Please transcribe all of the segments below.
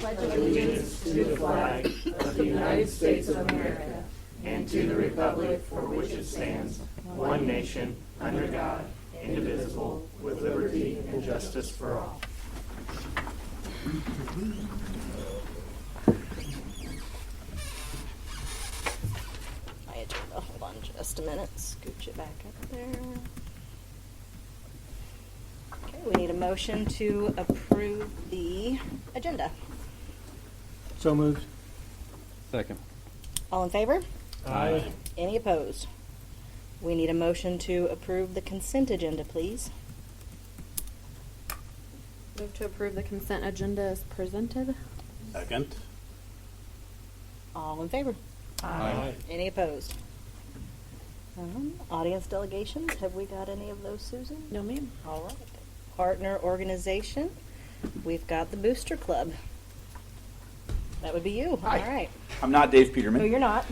pledge allegiance to the flag of the United States of America and to the republic for which it stands, one nation, under God, indivisible, with liberty and justice for all. My agenda, hold on just a minute, scooch it back up there. Okay, we need a motion to approve the agenda. So moved. Second. All in favor? Aye. Any opposed? We need a motion to approve the consent agenda, please. Move to approve the consent agenda as presented. Second. All in favor? Aye. Any opposed? Audience delegations, have we got any of those, Susan? No, ma'am. All right. Partner organization, we've got the Booster Club. That would be you. Hi. All right. I'm not Dave Peterman. No, you're not.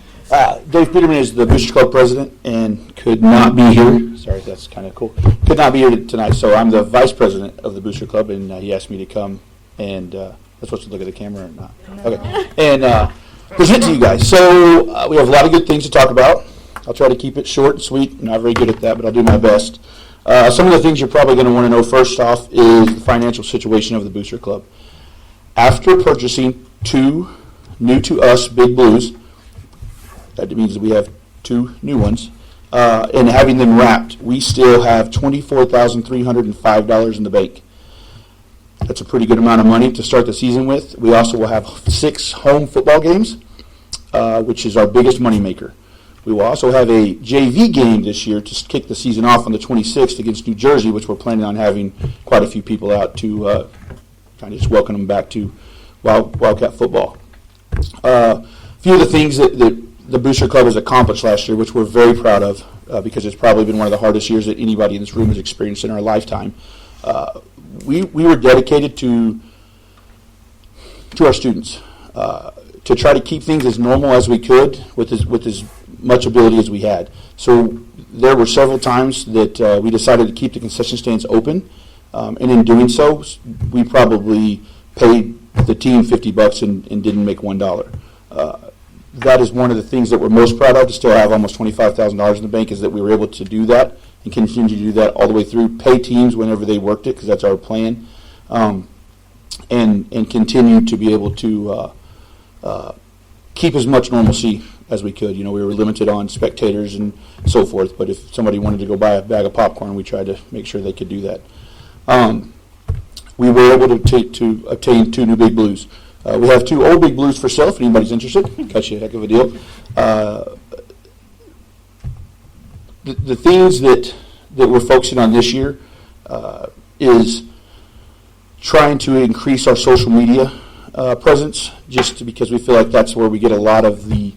Dave Peterman is the Booster Club president and could not be here. Sorry, that's kind of cool. Could not be here tonight, so I'm the vice president of the Booster Club, and he asked me to come and I'm supposed to look at the camera or not? No. Okay. And present to you guys. So we have a lot of good things to talk about. I'll try to keep it short and sweet. I'm not very good at that, but I'll do my best. Some of the things you're probably going to want to know first off is the financial situation of the Booster Club. After purchasing 2 new-to-us Big Blues, that means that we have 2 new ones, and having them wrapped, we still have $24,305 in the bank. That's a pretty good amount of money to start the season with. We also will have 6 home football games, which is our biggest moneymaker. We will also have a JV game this year to kick the season off on the 26th against New Jersey, which we're planning on having quite a few people out to kind of just welcome them back to Wildcat football. A few of the things that the Booster Club has accomplished last year, which we're very proud of, because it's probably been one of the hardest years that anybody in this room has experienced in our lifetime. We were dedicated to our students, to try to keep things as normal as we could with as much ability as we had. So there were several times that we decided to keep the concession stands open, and in doing so, we probably paid the team $50 and didn't make $1. That is one of the things that we're most proud of, to still have almost $25,000 in the bank, is that we were able to do that and continue to do that all the way through, pay teams whenever they worked it, because that's our plan, and continue to be able to keep as much normalcy as we could. You know, we were limited on spectators and so forth, but if somebody wanted to go buy a bag of popcorn, we tried to make sure they could do that. We were able to obtain 2 new Big Blues. We have 2 old Big Blues for sale if anybody's interested. Cut you a heck of a deal. The things that we're focusing on this year is trying to increase our social media presence, just because we feel like that's where we get a lot of the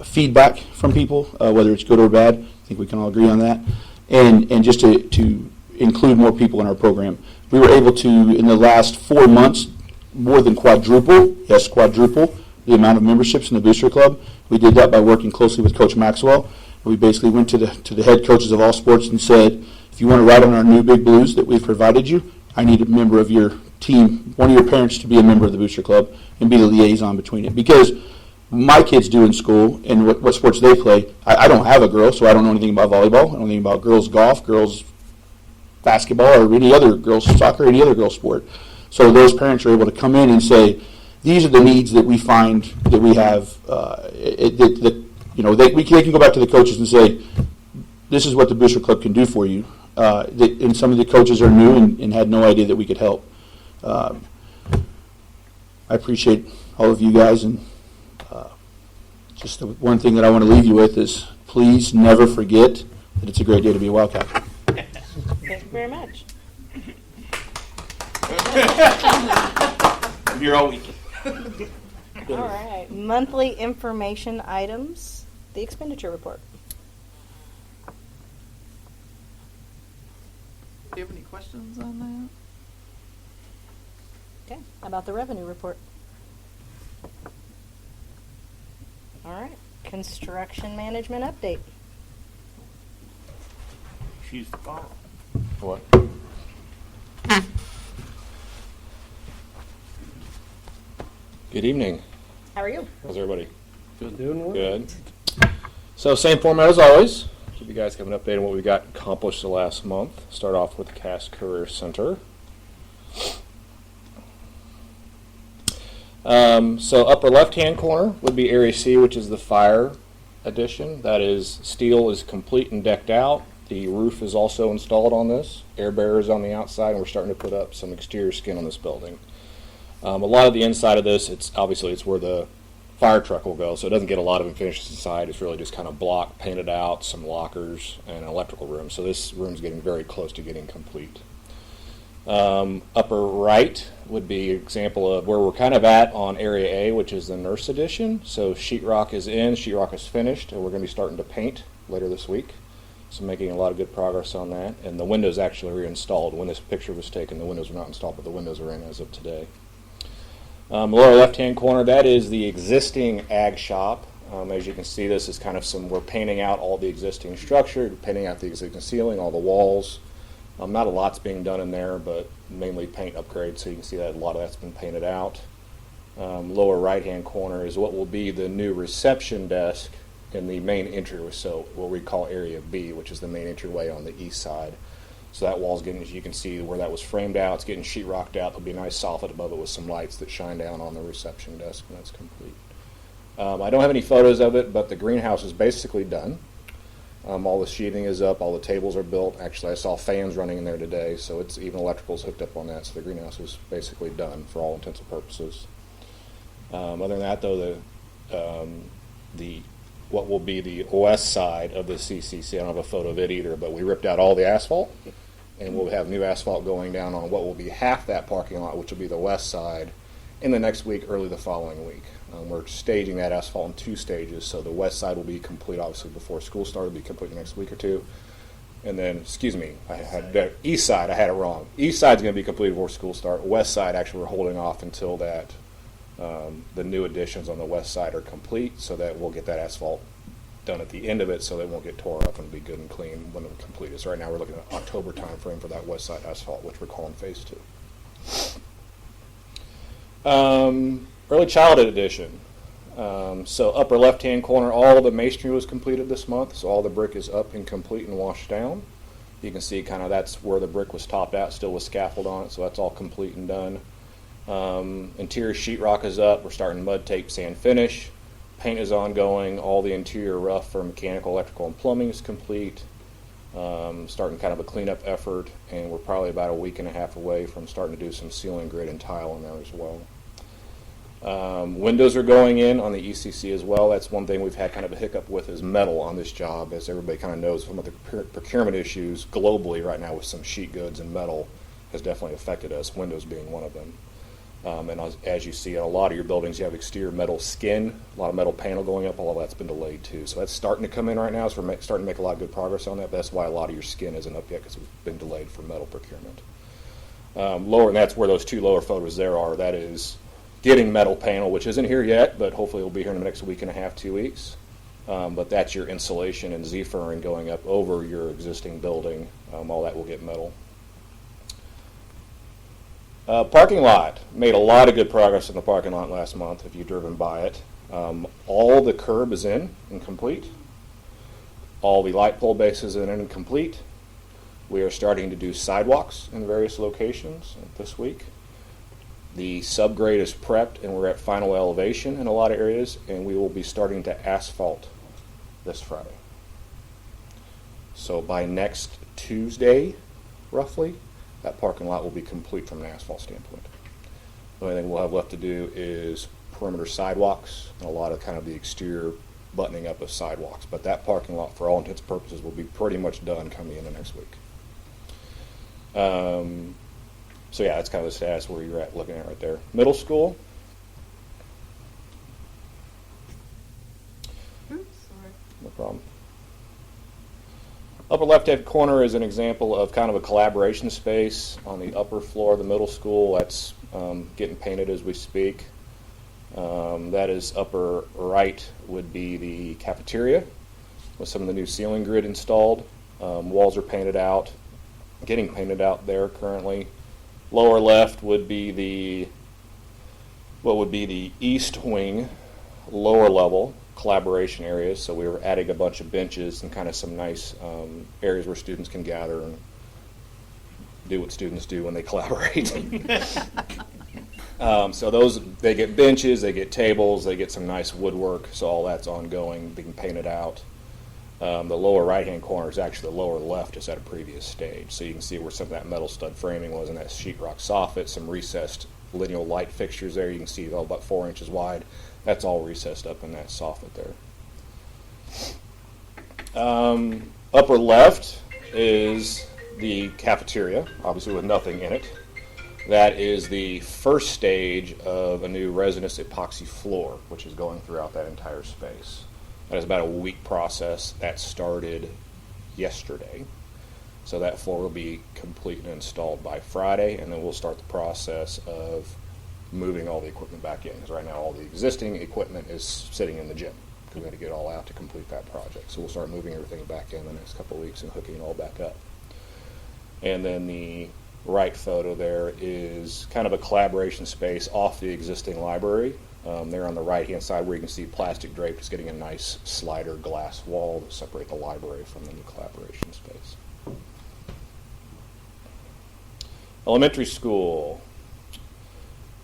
feedback from people, whether it's good or bad. I think we can all agree on that. And just to include more people in our program. We were able to, in the last 4 months, more than quadruple the amount of memberships in the Booster Club. We did that by working closely with Coach Maxwell. We basically went to the head coaches of all sports and said, if you want to ride on our new Big Blues that we've provided you, I need a member of your team, one of your parents, to be a member of the Booster Club and be the liaison between it. Because my kids do in school and what sports they play, I don't have a girl, so I don't know anything about volleyball. I don't know anything about girls golf, girls basketball, or any other girls soccer, any other girls sport. So those parents are able to come in and say, these are the needs that we find that we have. They can go back to the coaches and say, this is what the Booster Club can do for you. And some of the coaches are new and had no idea that we could help. I appreciate all of you guys, and just the one thing that I want to leave you with is, please never forget that it's a great day to be a Wildcat. Thank you very much. I'm here all week. All right. Monthly information items. The expenditure report. Do you have any questions on Okay. How about the revenue report? All right. Construction management update. She's the phone. What? Good evening. How are you? How's everybody? Doing well. Good. So same format as always. Give you guys kind of an update on what we got accomplished the last month. Start off with the Cass Career Center. So upper left-hand corner would be Area C, which is the fire addition. That is, steel is complete and decked out. The roof is also installed on this. Air barriers on the outside, and we're starting to put up some exterior skin on this building. A lot of the inside of this, it's where the fire truck will go, so it doesn't get a lot of finishes inside. It's really just kind of block, painted out, some lockers, and an electrical room. So this room's getting very close to getting complete. Upper right would be an example of where we're kind of at on Area A, which is the nurse addition. So sheetrock is in, sheetrock is finished, and we're going to be starting to paint later this week. So making a lot of good progress on that. And the windows actually are reinstalled. When this picture was taken, the windows were not installed, but the windows are in as of today. Lower left-hand corner, that is the existing ag shop. As you can see, this is kind of we're painting out all the existing structure, painting out the existing ceiling, all the walls. Not a lot's being done in there, but mainly paint upgrades, so you can see that a lot of that's been painted out. Lower right-hand corner is what will be the new reception desk in the main entryway, so what we call Area B, which is the main entryway on the east side. So that wall's getting, as you can see, where that was framed out, it's getting sheetrocked out. There'll be a nice soffit above it with some lights that shine down on the reception desk when that's complete. I don't have any photos of it, but the greenhouse is basically done. All the sheeting is up, all the tables are built. Actually, I saw fans running in there today, so it's even electrical's hooked up on that, so the greenhouse is basically done for all intents and purposes. Other than that, though, what will be the west side of the CCC, I don't have a photo of it either, but we ripped out all the asphalt, and we'll have new asphalt going down on what will be half that parking lot, which will be the west side, in the next week, early the following week. We're staging that asphalt in 2 stages, so the west side will be complete, obviously, before school started, will be complete the next week or two. And then, excuse me, I had the east side, I had it wrong. East side's going to be complete before school start. West side, actually, we're holding off until that the new additions on the west side are complete, so that we'll get that asphalt done at the end of it, so that it won't get tore up and be good and clean when it's completed. So right now we're looking at October time frame for that west side asphalt, which we're calling phase 2. Early childhood edition. So upper left-hand corner, all of the masonry was completed this month, so all the brick is up and complete and washed down. You can see kind of that's where the brick was topped out, still with scaffold on it, so that's all complete and done. Interior sheetrock is up. We're starting mud, tape, sand, finish. Paint is ongoing. All the interior rough for mechanical, electrical, and plumbing is complete. Starting kind of a cleanup effort, and we're probably about a week and a half away from starting to do some ceiling grid and tile in there as well. Windows are going in on the ECC as well. That's one thing we've had kind of a hiccup with is metal on this job, as everybody kind of knows from the procurement issues globally right now with some sheet goods and metal has definitely affected us, windows being one of them. And as you see in a lot of your buildings, you have exterior metal skin, a lot of metal panel going up, all of that's been delayed too. So that's starting to come in right now, so we're starting to make a lot of good progress on that, but that's why a lot of your skin isn't up yet, because it's been delayed for metal procurement. Lower, and that's where those 2 lower photos there are. That is getting metal panel, which isn't here yet, but hopefully it'll be here in the next week and a half, 2 weeks. But that's your insulation and Z-furring going up over your existing building. All that will get metal. Parking lot. Made a lot of good progress in the parking lot last month if you've driven by it. All the curb is in and complete. All the light pole bases in and complete. We are starting to do sidewalks in various locations this week. The subgrade is prepped and we're at final elevation in a lot of areas, and we will be starting to asphalt this Friday. So by next Tuesday, roughly, that parking lot will be complete from an asphalt standpoint. The only thing we'll have left to do is perimeter sidewalks and a lot of kind of the exterior buttoning up of sidewalks. But that parking lot, for all intents and purposes, will be pretty much done coming in the next week. So yeah, that's kind of the status where you're at looking at right there. Middle school. No problem. Upper left-hand corner is an example of kind of a collaboration space on the upper floor of the middle school. That's getting painted as we speak. That is upper right would be the cafeteria with some of the new ceiling grid installed. Walls are painted out, getting painted out there currently. Lower left would be what would be the east wing, lower level collaboration areas. So we were adding a bunch of benches and kind of some nice areas where students can gather and do what students do when they collaborate. So those, they get benches, they get tables, they get some nice woodwork, so all that's ongoing, being painted out. The lower right-hand corner is actually the lower left, is at a previous stage. So you can see where some of that metal stud framing was, and that sheetrock soffit, some recessed lineal light fixtures there. You can see all about 4 inches wide. That's all recessed up in that soffit there. Upper left is the cafeteria, obviously with nothing in it. That is the first stage of a new resinous epoxy floor, which is going throughout that entire space. That is about a week process. That started yesterday. So that floor will be complete and installed by Friday, and then we'll start the process of moving all the equipment back in. Because right now all the existing equipment is sitting in the gym. We're going to get it all out to complete that project. So we'll start moving everything back in the next couple of weeks and hooking it all back up. And then the right photo there is kind of a collaboration space off the existing library. There on the right-hand side where you can see plastic drape is getting a nice slider glass wall to separate the library from the new collaboration space. Elementary school.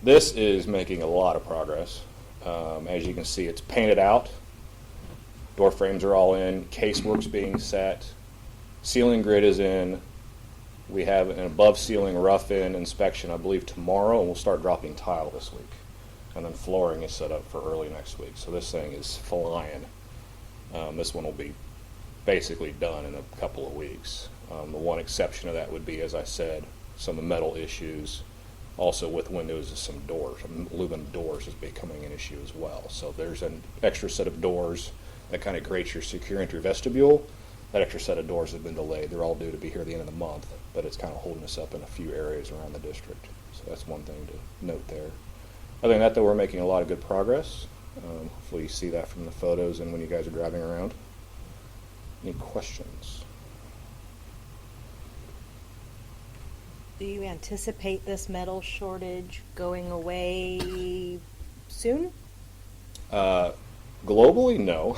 This is making a lot of progress. As you can see, it's painted out. Door frames are all in. Casework's being set. Ceiling grid is in. We have an above ceiling rough-in inspection, I believe, tomorrow, and we'll start dropping tile this week. And then flooring is set up for early next week. So this thing is flying. This one will be basically done in a couple of weeks. The one exception of that would be, as I said, some metal issues. Also with windows is some doors. Aluminum doors is becoming an issue as well. So there's an extra set of doors that kind of creates your secure entry vestibule. That extra set of doors have been delayed. They're all due to be here at the end of the month, but it's kind of holding us up in a few areas around the district. So that's one thing to note there. Other than that, though, we're making a lot of good progress. Hopefully you see that from the photos and when you guys are driving around. Any questions? Do you anticipate this metal shortage going away soon? Globally, no.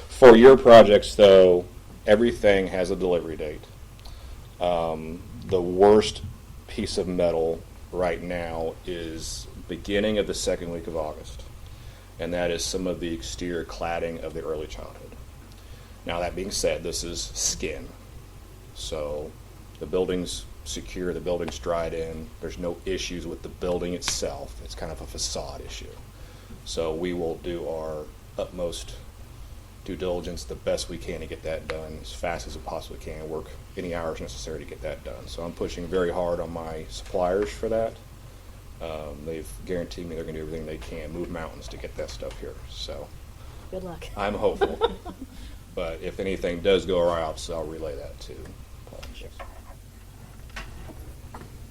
For your projects, though, everything has a delivery date. The worst piece of metal right now is beginning of the second week of August, and that is some of the exterior cladding of the early childhood. Now, that being said, this is skin, so the building's secure, the building's dried in, there's no issues with the building itself. It's kind of a facade issue. So we will do our utmost due diligence the best we can to get that done as fast as we possibly can, work any hours necessary to get that done. So I'm pushing very hard on my suppliers for that. They've guaranteed me they're going to do everything they can, move mountains to get that stuff here. So Good luck. I'm hopeful. But if anything does go awry, I'll relay that to Paul.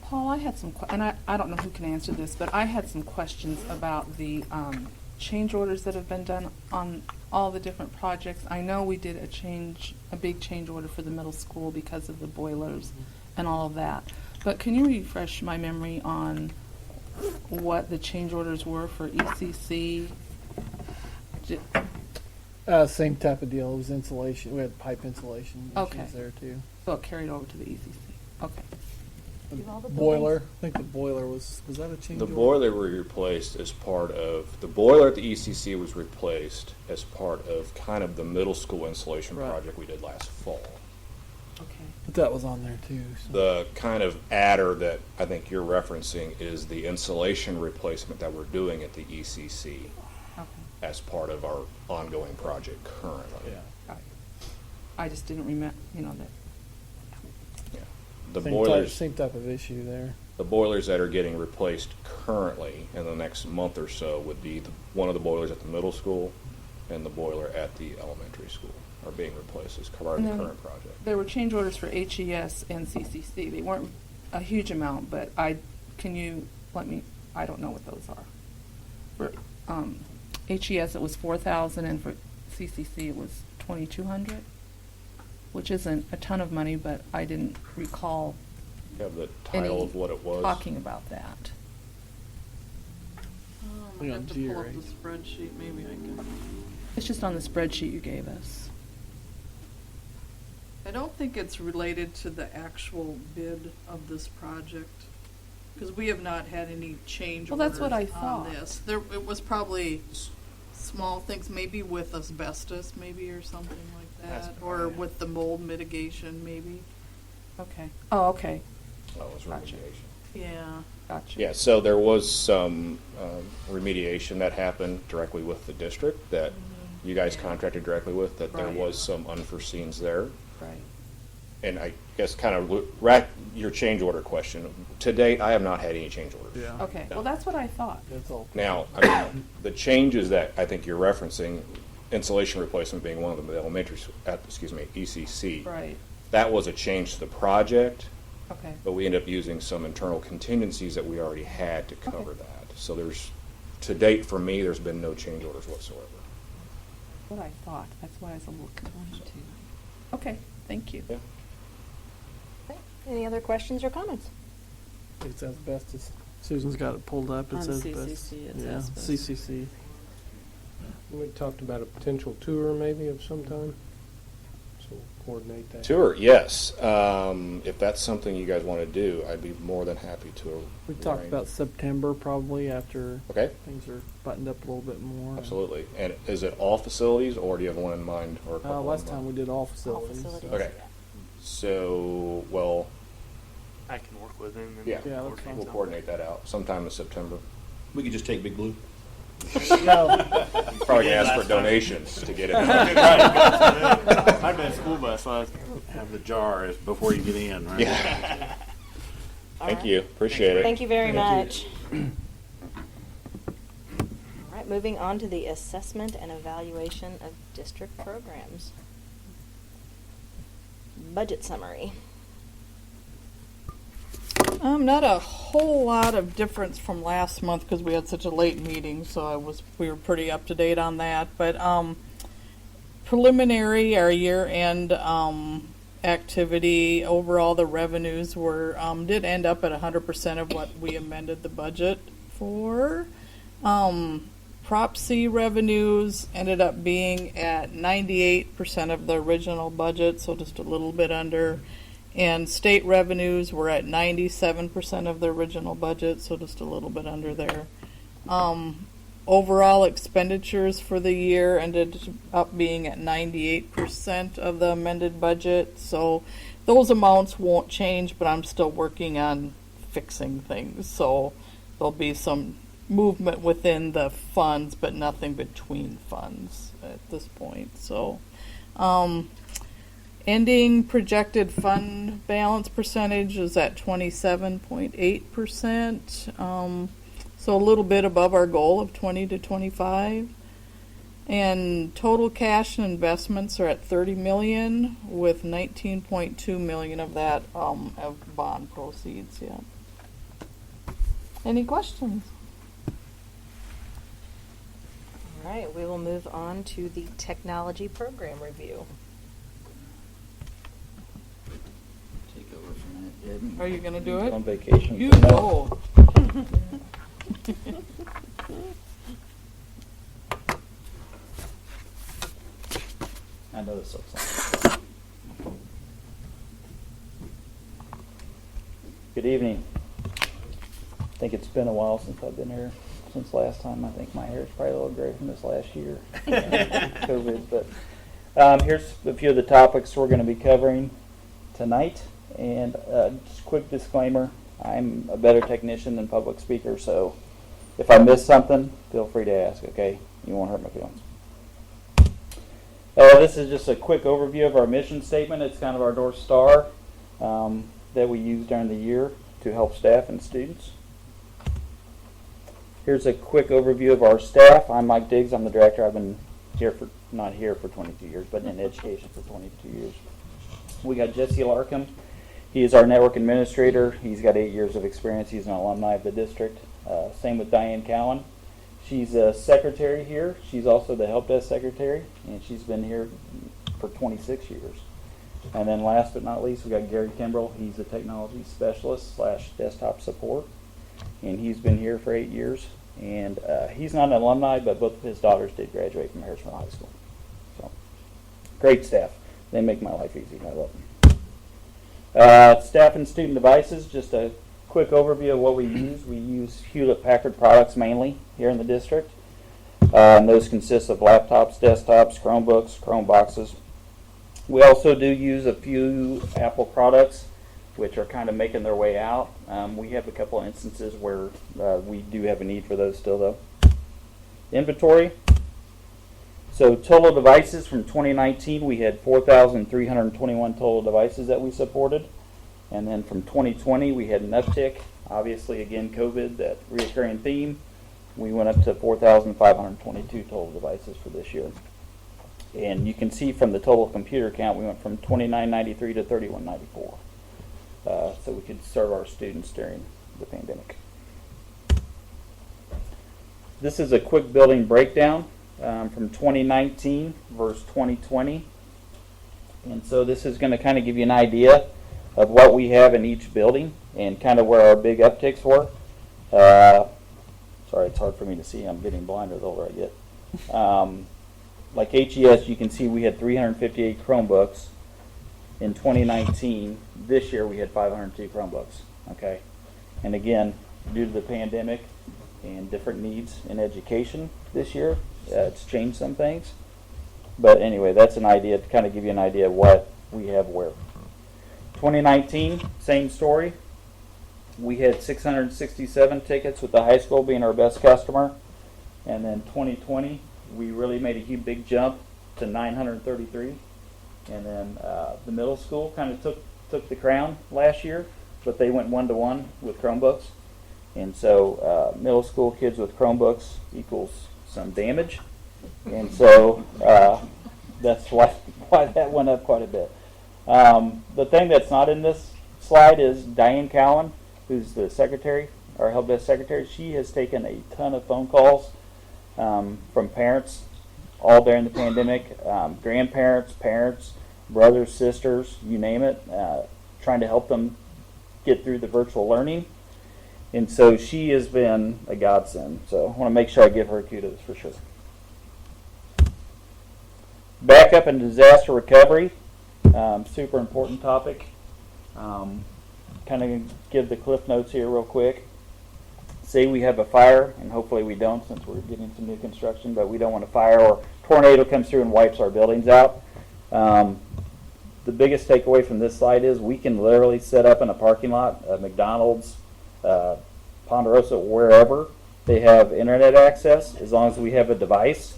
Paul, I had some, and I don't know who can answer this, but I had some questions about the change orders that have been done on all the different projects. I know we did a big change order for the middle school because of the boilers and all of that. But can you refresh my memory on what the change orders were for ECC? Same type of deal. It was insulation. We had pipe insulation Okay. issues there too. So it carried over to the ECC. Okay. The boiler. I think the boiler was that a change The order? boiler we replaced as part of, the boiler at the ECC was replaced as part of kind of the middle school insulation Right. project we did last fall. Okay. But that was on there too. So. The kind of adder that I think you're referencing is the insulation replacement that we're doing at the ECC Okay. as part of our ongoing project currently. Yeah. Got it. I just didn't remember, that. Yeah. The Same boilers. Type, same type of issue there. The boilers that are getting replaced currently in the next month or so would be one of the boilers at the middle school and the boiler at the elementary school are being replaced as part of the And then current project. There were change orders for HES and CCC. They weren't a huge amount, but can you let me, I don't know what those are. For HES it was $4,000 and for CCC it was $2,200, which isn't a ton of money, but I didn't recall You have the title any of what it was. talking about that. I'm gonna have to pull up the spreadsheet, maybe I can. It's just on the spreadsheet you gave us. I don't think it's related to the actual bid of this project, because we have not had any change Well, that's orders what I on thought. this. It was probably small things, maybe with asbestos, maybe, or something like That's that, or right. with the mold mitigation, maybe. Okay. Oh, okay. That was Gotcha. remediation. Yeah. Gotcha. Yeah, so there was some remediation that happened directly with the district that you guys contracted directly with, that there Right. was some unforeseens there. Right. And I guess kind of your change order question. To date, I have not had any change orders. Yeah. Okay, well, that's what I thought. That's all. Now, I mean, the changes that I think you're referencing, insulation replacement being one of them, the elementary, ECC. Right, That was a change to the project, okay. but we ended up using some internal contingencies that we already had to cover Okay. that. So to date, for me, there's been no change orders whatsoever. What I thought, that's why I was a little confused too. Okay, thank you. Yeah. Okay. Any other questions or comments? It's asbestos. Susan's got it pulled up. It On says CCC, it's yeah, asbestos. CCC. We talked about a potential tour maybe of some time, so we'll coordinate that. Tour, yes. If that's something you guys want to do, I'd be more than happy to. We talked arrange. about September probably after Okay, things are buttoned up a little bit more. absolutely. And is it all facilities, or do you have one in mind, or a couple Last in time mind? we did all All facilities. facilities. Okay. So, well, I can work with him. And yeah, Yeah, that's fine. we'll coordinate that out sometime in September. We could just take Big Blue. No, Probably did ask for last time. donations to get it. I've been a school bus last. Have the jars before you get in, right? Yeah. All Thank right. you. Appreciate it. Thank you very Thank much. All right, moving on to the assessment and evaluation of district programs. Budget summary. Not a whole lot of difference from last month because we had such a late meeting, so we were pretty up to date on that. But preliminary, our year-end activity, overall the revenues were did end up at 100% of what we amended the budget for. Prop C revenues ended up being at 98% of the original budget, so just a little bit under. And state revenues were at 97% of the original budget, so just a little bit under there. Overall expenditures for the year ended up being at 98% of the amended budget, so those amounts won't change, but I'm still working on fixing things. So there'll be some movement within the funds, but nothing between funds at this point. So, ending projected fund balance percentage is at 27.8%. So a little bit above our goal of 20 to 25. And total cash and investments are at 30 million, with 19.2 million of that of bond proceeds. Yeah. Any questions? All right, we will move on to the technology program review. Take over from that, Debbie. Are you going to do it? On vacation. You for now. know. I know this looks like. Good evening. I think it's been a while since I've been here. Since last time, I think my hair is probably a little gray from this last year. COVID, but here's a few of the topics we're going to be covering tonight. And just a quick disclaimer, I'm a better technician than public speaker, so if I miss something, feel free to ask, okay? You won't hurt my feelings. This is just a quick overview of our mission statement. It's kind of our North Star that we use during the year to help staff and students. Here's a quick overview of our staff. I'm Mike Diggs. I'm the director. I've been here for, not here for 22 years, but in education for 22 years. We got Jesse Larkham. He is our network administrator. He's got 8 years of experience. He's an alumni of the district. Same with Diane Cowan. She's a secretary here. She's also the help desk secretary, and she's been here for 26 years. And then last but not least, we got Gary Kimbrell. He's a technology specialist / desktop support, and he's been here for 8 years. And he's not an alumni, but both of his daughters did graduate from Harrisburg High School. So, great staff. They make my life easy. I love them. Staff and student devices, just a quick overview of what we use. We use Hewlett-Packard products mainly here in the district. And those consist of laptops, desktops, Chromebooks, Chromeboxes. We also do use a few Apple products, which are kind of making their way out. We have a couple of instances where we do have a need for those still, though. Inventory. So total devices from 2019, we had 4,321 total devices that we supported. And then from 2020, we had an uptick. Obviously, again, COVID, that reoccurring theme. We went up to 4,522 total devices for this year. And you can see from the total computer count, we went from 2,993 to 3,194. So we could serve our students during the pandemic. This is a quick building breakdown from 2019 versus 2020. And so this is going to kind of give you an idea of what we have in each building and kind of where our big upticks were. Sorry, it's hard for me to see. I'm getting blinder the older I get. Like HES, you can see we had 358 Chromebooks in 2019. This year we had 502 Chromebooks. Okay, and again, due to the pandemic and different needs in education this year, it's changed some things. But anyway, that's an idea to kind of give you an idea of what we have where. 2019, same story. We had 667 tickets, with the high school being our best customer. And then 2020, we really made a big jump to 933. And then the middle school kind of took the crown last year, but they went 1-to-1 with Chromebooks. And so middle school kids with Chromebooks equals some damage. And so that's why that went up quite a bit. The thing that's not in this slide is Diane Cowan, who's the secretary, our help desk secretary. She has taken a ton of phone calls from parents all during the pandemic, grandparents, parents, brothers, sisters, you name it, trying to help them get through the virtual learning. And so she has been a godsend. So I want to make sure I give her kudos for sure. Backup and disaster recovery, super important topic. Kind of give the cliff notes here real quick. Say we have a fire, and hopefully we don't since we're getting some new construction, but we don't want a fire or tornado comes through and wipes our buildings out. The biggest takeaway from this slide is we can literally set up in a parking lot, McDonald's, Ponderosa, wherever they have internet access. As long as we have a device,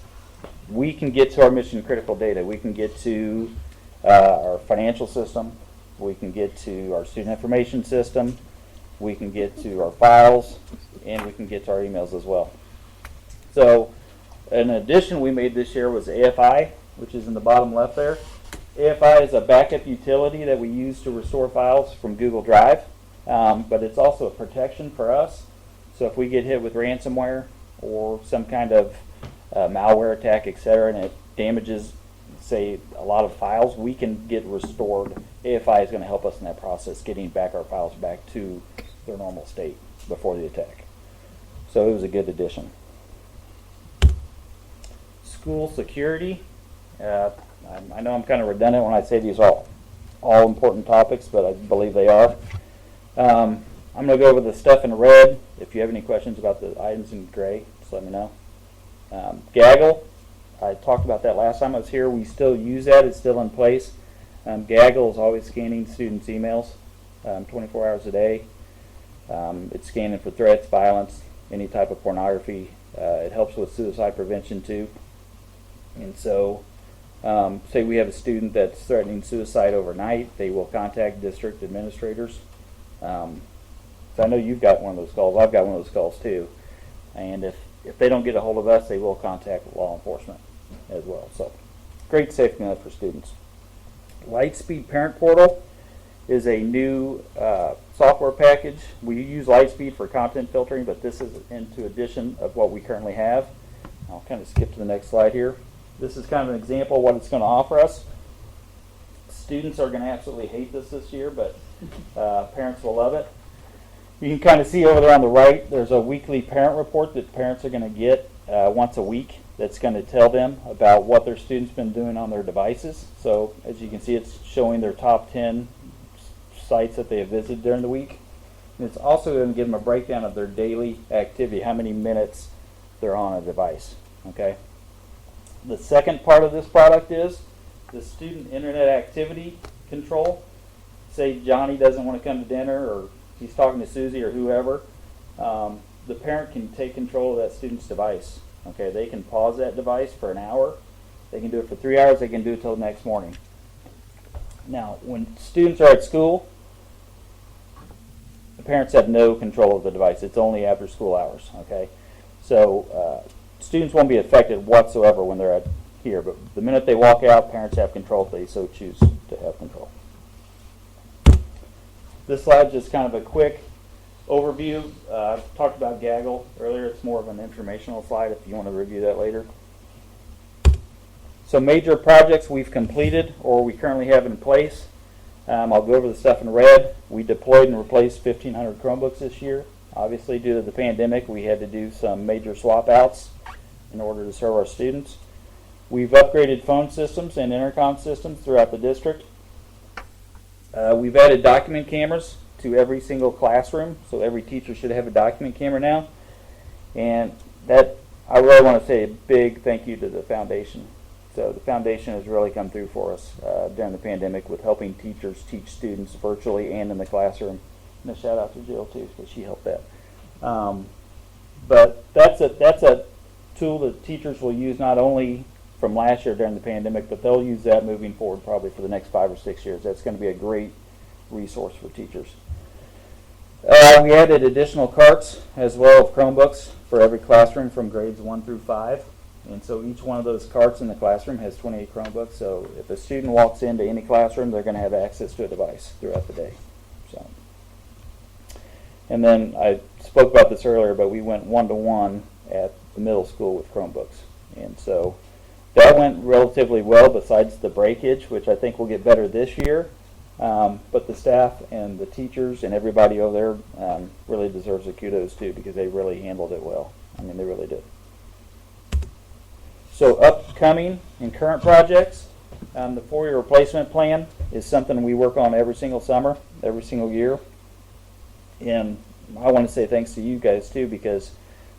we can get to our mission critical data. We can get to our financial system. We can get to our student information system. We can get to our files, and we can get to our emails as well. So an addition we made this year was AFI, which is in the bottom left there. AFI is a backup utility that we use to restore files from Google Drive, but it's also a protection for us. So if we get hit with ransomware or some kind of malware attack, etc., and it damages, say, a lot of files, we can get restored. AFI is going to help us in that process, getting back our files back to their normal state before the attack. So it was a good addition. School security. I know I'm kind of redundant when I say these are all important topics, but I believe they are. I'm going to go over the stuff in red. If you have any questions about the items in gray, just let me know. Gaggle. I talked about that last time I was here. We still use that. It's still in place. Gaggle is always scanning students' emails 24 hours a day. It's scanning for threats, violence, any type of pornography. It helps with suicide prevention too. And so, say we have a student that's threatening suicide overnight, they will contact district administrators. So I know you've got one of those calls. I've got one of those calls too. And if they don't get a hold of us, they will contact law enforcement as well. So, great safety net for students. Lightspeed Parent Portal is a new software package. We use Lightspeed for content filtering, but this is into addition of what we currently have. I'll kind of skip to the next slide here. This is kind of an example of what it's going to offer us. Students are going to absolutely hate this year, but parents will love it. You can kind of see over there on the right, there's a weekly parent report that parents are going to get once a week that's going to tell them about what their students been doing on their devices. So as you can see, it's showing their top 10 sites that they have visited during the week. And it's also going to give them a breakdown of their daily activity, how many minutes they're on a device. Okay. The second part of this product is the student internet activity control. Say Johnny doesn't want to come to dinner, or he's talking to Susie or whoever. The parent can take control of that student's device. Okay, they can pause that device for an hour. They can do it for 3 hours. They can do it till the next morning. Now, when students are at school, the parents have no control of the device. It's only after school hours. Okay, so students won't be affected whatsoever when they're at here. But the minute they walk out, parents have control if they so choose to have control. This slide is just kind of a quick overview. I've talked about Gaggle earlier. It's more of an informational slide if you want to review that later. So major projects we've completed or we currently have in place. I'll go over the stuff in red. We deployed and replaced 1,500 Chromebooks this year. Obviously, due to the pandemic, we had to do some major swap outs in order to serve our students. We've upgraded phone systems and intercom systems throughout the district. We've added document cameras to every single classroom, so every teacher should have a document camera now. And that, I really want to say a big thank you to the foundation. So the foundation has really come through for us during the pandemic with helping teachers teach students virtually and in the classroom. And a shout out to Jill too, because she helped that. But that's a tool that teachers will use not only from last year during the pandemic, but they'll use that moving forward probably for the next 5 or 6 years. That's going to be a great resource for teachers. We added additional carts as well of Chromebooks for every classroom from grades 1 through 5. And so each one of those carts in the classroom has 28 Chromebooks. So if a student walks into any classroom, they're going to have access to a device throughout the day. So, and then I spoke about this earlier, but we went 1-to-1 at the middle school with Chromebooks. And so that went relatively well besides the breakage, which I think will get better this year. But the staff and the teachers and everybody over there really deserves a kudos too, because they really handled it well. I mean, they really did. So upcoming and current projects, the 4-year replacement plan is something we work on every single summer, every single year. And I want to say thanks to you guys too, because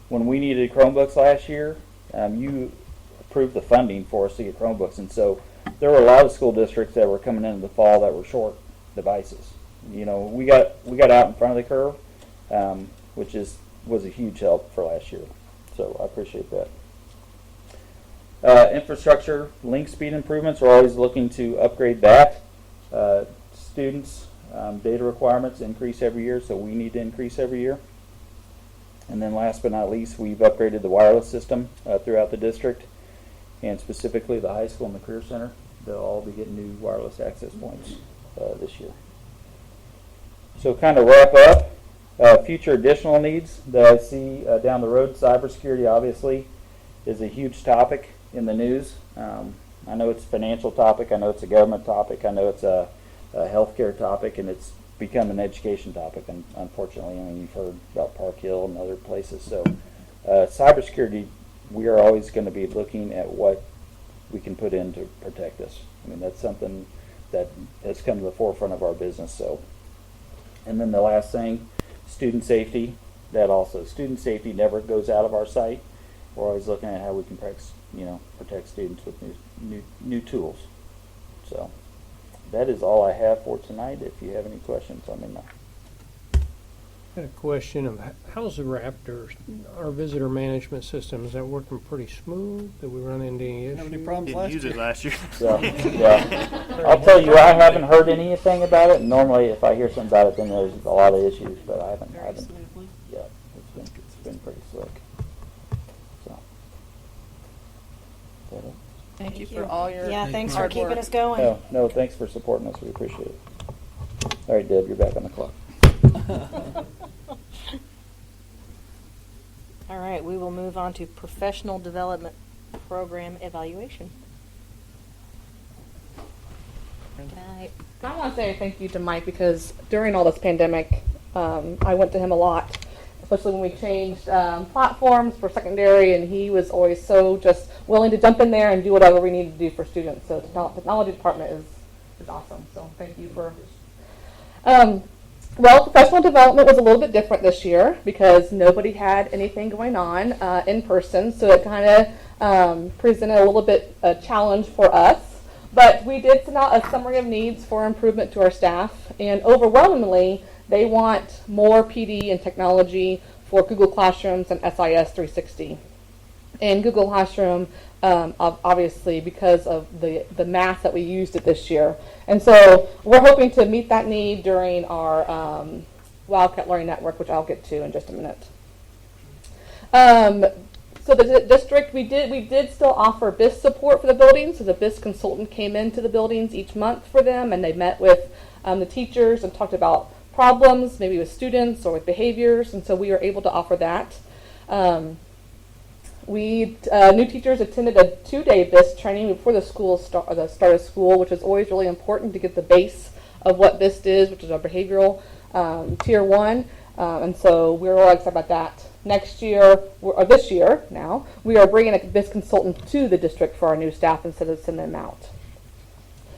when we needed Chromebooks last year, you approved the funding for us to get Chromebooks. And so there were a lot of school districts that were coming into the fall that were short devices. You know, we got out in front of the curve, which was a huge help for last year. So I appreciate that. Infrastructure, link speed improvements, we're always looking to upgrade that. Students, data requirements increase every year, so we need to increase every year. And then last but not least, we've upgraded the wireless system throughout the district, and specifically the high school and the career center. They'll all be getting new wireless access points this year. So kind of wrap up, future additional needs that I see down the road, cybersecurity obviously is a huge topic in the news. I know it's a financial topic, I know it's a government topic, I know it's a healthcare topic, and it's become an education topic, and unfortunately, I mean, you've heard about Park Hill and other places. So cybersecurity, we are always going to be looking at what we can put in to protect us. I mean, that's something that has come to the forefront of our business. So, and then the last thing, student safety. That also, student safety never goes out of our sight. We're always looking at how we can protect students with new tools. So that is all I have for tonight. If you have any questions, let me know. I had a question of how's the Raptor, our visitor management system, is that working pretty smooth? Did we run into any issues? Have any problems Didn't last use year? it last year. Yeah. I'll tell you, I haven't heard anything about it. Normally, if I hear something about it, then there's a lot of issues, but I haven't. Yeah, it's been pretty slick. So, is that it? Thank you for all your Yeah, thanks for hard keeping work. us going. No, thanks for supporting us. We appreciate it. All right, Deb, you're back on the clock. All right, we will move on to professional development program evaluation. Good night. I want to say thank you to Mike, because during all this pandemic, I went to him a lot, especially when we changed platforms for secondary, and he was always so just willing to jump in there and do whatever we needed to do for students. So the technology department is awesome. So thank you for. Well, professional development was a little bit different this year because nobody had anything going on in person, so it kind of presented a little bit a challenge for us. But we did send out a summary of needs for improvement to our staff, and overwhelmingly, they want more PD and technology for Google Classrooms and SIS 360. And Google Classroom, obviously, because of the math that we used it this year. And so we're hoping to meet that need during our Wildcat Learning Network, which I'll get to in just a minute. So the district, we did still offer BIS support for the buildings. So the BIS consultant came into the buildings each month for them, and they met with the teachers and talked about problems, maybe with students or with behaviors, and so we were able to offer that. New teachers attended a 2-day BIS training before the start of school, which is always really important to get the base of what BIS is, which is our behavioral tier 1, and so we're all excited about that. Next year, or this year now, we are bringing a BIS consultant to the district for our new staff instead of sending them out.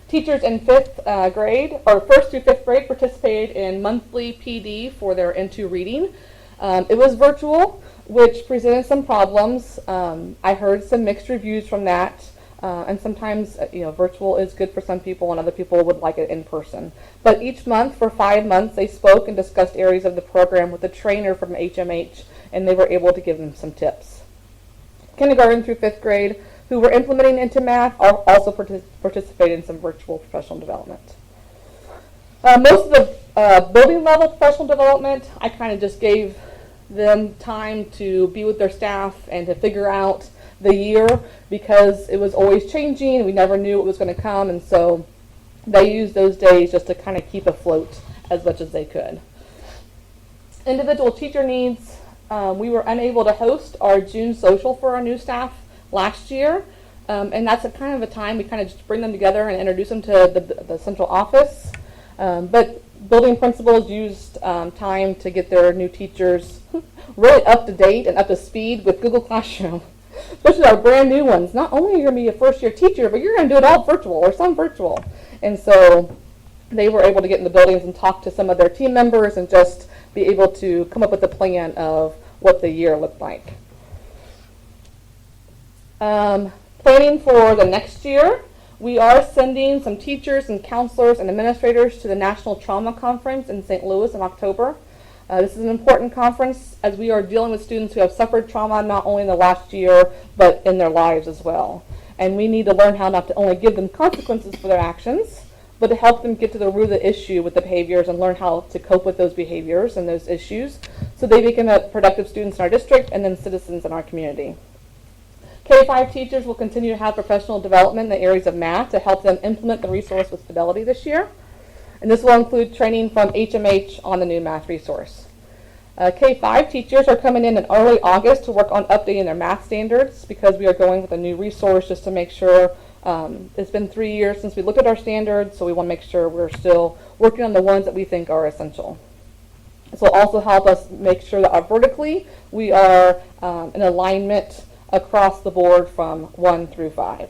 Teachers in 5th grade, or 1st through 5th grade, participated in monthly PD for their Into reading. It was virtual, which presented some problems. I heard some mixed reviews from that, and sometimes virtual is good for some people and other people would like it in person. But each month, for 5 months, they spoke and discussed areas of the program with a trainer from HMH, and they were able to give them some tips. Kindergarten through 5th grade, who were implementing Into Math, also participated in some virtual professional development. Most of the building level professional development, I kind of just gave them time to be with their staff and to figure out the year because it was always changing and we never knew what was going to come, and so they used those days just to kind of keep afloat as much as they could. Individual teacher needs, we were unable to host our June social for our new staff last year, and that's a kind of a time we kind of just bring them together and introduce them to the central office, but building principals used time to get their new teachers really up to date and up to speed with Google Classroom, especially our brand new ones. Not only are you going to be a first-year teacher, but you're going to do it all virtual or some virtual. And so they were able to get in the buildings and talk to some of their team members and just be able to come up with a plan of what the year looked like. Planning for the next year. We are sending some teachers and counselors and administrators to the National Trauma Conference in St. Louis in October. This is an important conference as we are dealing with students who have suffered trauma not only in the last year, but in their lives as well. And we need to learn how not to only give them consequences for their actions, but to help them get to the root of the issue with the behaviors and learn how to cope with those behaviors and those issues so they become productive students in our district and then citizens in our community. K-5 teachers will continue to have professional development in the areas of math to help them implement the resource with fidelity this year. And this will include training from HMH on the new math resource. K-5 teachers are coming in early August to work on updating their math standards because we are going with a new resource just to make sure it's been 3 years since we looked at our standards, so we want to make sure we're still working on the ones that we think are essential. This will also help us make sure that vertically we are in alignment across the board from 1 through 5.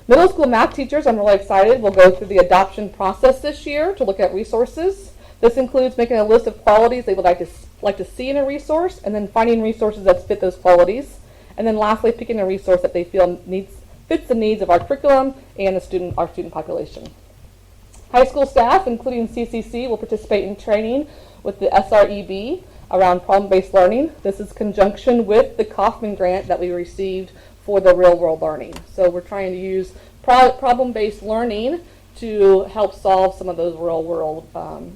Middle school math teachers, I'm really excited, will go through the adoption process this year to look at resources. This includes making a list of qualities they would like to see in a resource, and then finding resources that fit those qualities, and then lastly picking a resource that they feel fits the needs of our curriculum and our student population. High school staff, including CCC, will participate in training with the SREB around problem-based learning. This is conjunction with the Kauffman grant that we received for the real-world learning. So we're trying to use problem-based learning to help solve some of those real-world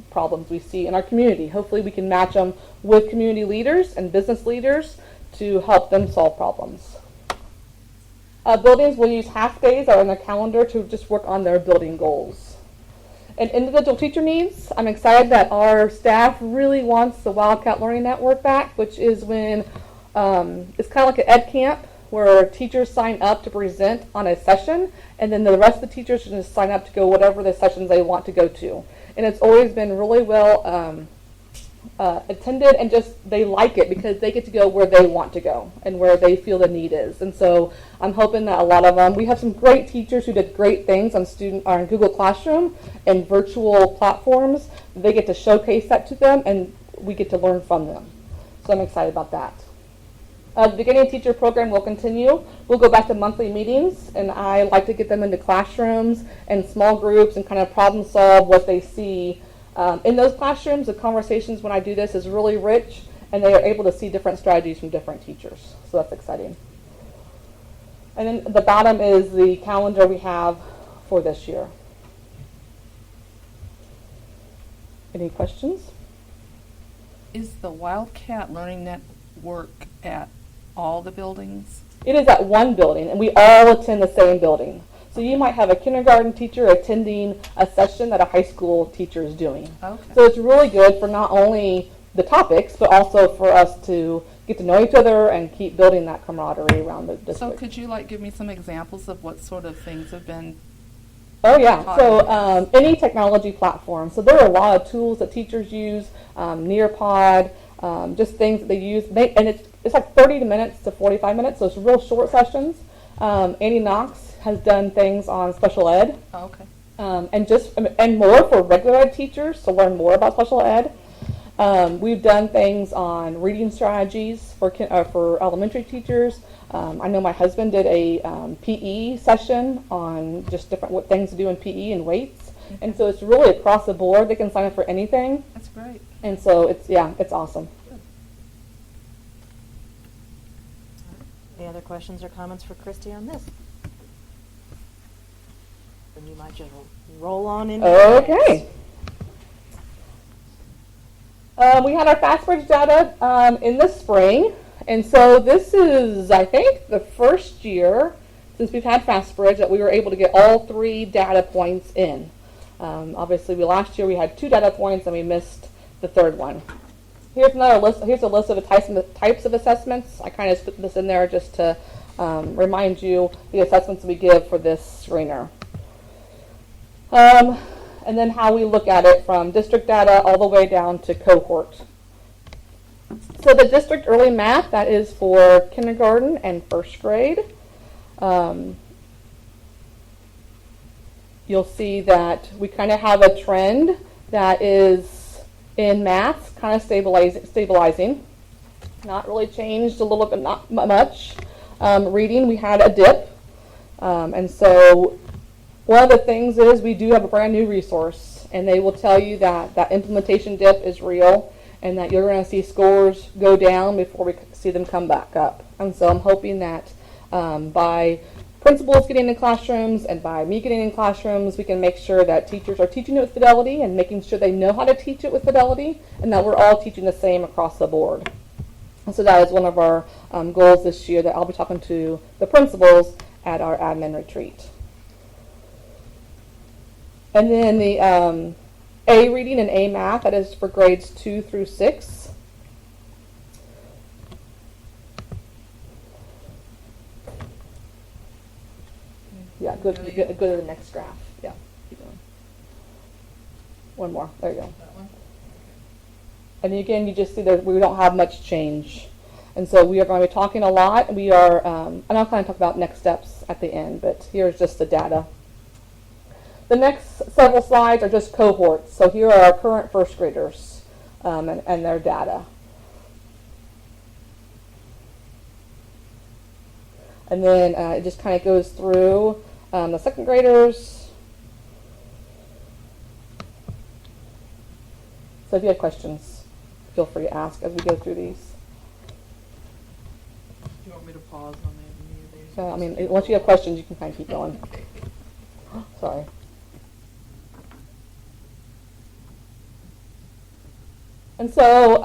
problems we see in our community. Hopefully we can match them with community leaders and business leaders to help them solve problems. Buildings will use half days on their calendar to just work on their building goals. And individual teacher needs, I'm excited that our staff really wants the Wildcat Learning Network back, which is when it's kind of like an ed camp where teachers sign up to present on a session, and then the rest of the teachers can just sign up to go whatever the sessions they want to go to. And it's always been really well attended, and just they like it because they get to go where they want to go and where they feel the need is. And so I'm hoping that a lot of them, we have some great teachers who did great things on Google Classroom and virtual platforms. They get to showcase that to them, and we get to learn from them. So I'm excited about that. The beginning teacher program will continue. We'll go back to monthly meetings, and I like to get them into classrooms and small groups and kind of problem solve what they see. In those classrooms, the conversations when I do this is really rich, and they are able to see different strategies from different teachers. So that's exciting. And then the bottom is the calendar we have for this year. Any questions? Is the Wildcat Learning Network at all the buildings? It is at one building, and we all attend the same building. So you might have a kindergarten teacher attending a session that a high school teacher is doing. Okay. So it's really good for not only the topics, but also for us to get to know each other and keep building that camaraderie around the district. So could you give me some examples of what sort of things have been? Oh yeah, so any technology platform. So there are a lot of tools that teachers use, Nearpod, just things that they use. And it's like 30 minutes to 45 minutes, so it's real short sessions. Annie Knox has done things on special ed. Oh, okay. And more for regular ed teachers to learn more about special ed. We've done things on reading strategies for elementary teachers. I know my husband did a PE session on just what things to do in PE and weights. Okay. And so it's really across the board. They can sign up for anything. That's great. And so it's awesome. Any other questions or comments for Christy on this? Then you might just roll on into Okay. We had our FastBridge data in the spring, and so this is, I think, the first year since we've had FastBridge that we were able to get all 3 data points in. Obviously, last year we had 2 data points and we missed the 3rd one. Here's another list. Here's a list of the types of assessments. I kind of put this in there just to remind you the assessments we give for this screener. And then how we look at it from district data all the way down to cohort. So the district early math, that is for kindergarten and 1st grade. You'll see that we kind of have a trend that is in math, kind of stabilizing. Not really changed a little bit, not much. Reading, we had a dip. And so one of the things is we do have a brand new resource, and they will tell you that that implementation dip is real and that you're going to see scores go down before we see them come back up. And so I'm hoping that by principals getting in classrooms and by me getting in classrooms, we can make sure that teachers are teaching it with fidelity and making sure they know how to teach it with fidelity, and that we're all teaching the same across the board. And so that is one of our goals this year that I'll be talking to the principals at our admin retreat. And then the A reading and A math, that is for grades 2 through 6. Yeah, go to the next graph. Yeah, keep going. One more. There you go. That one? And again, you just see that we don't have much change. And so we are going to be talking a lot. We are, and I'll kind of talk about next steps at the end, but here's just the data. The next several slides are just cohorts. So here are our current 1st graders and their data. And then it just kind of goes through the 2nd graders. So if you have questions, feel free to ask as we go through these. Do you want me to pause on any of these? So, I mean, once you have questions, you can kind of keep going. Sorry. And so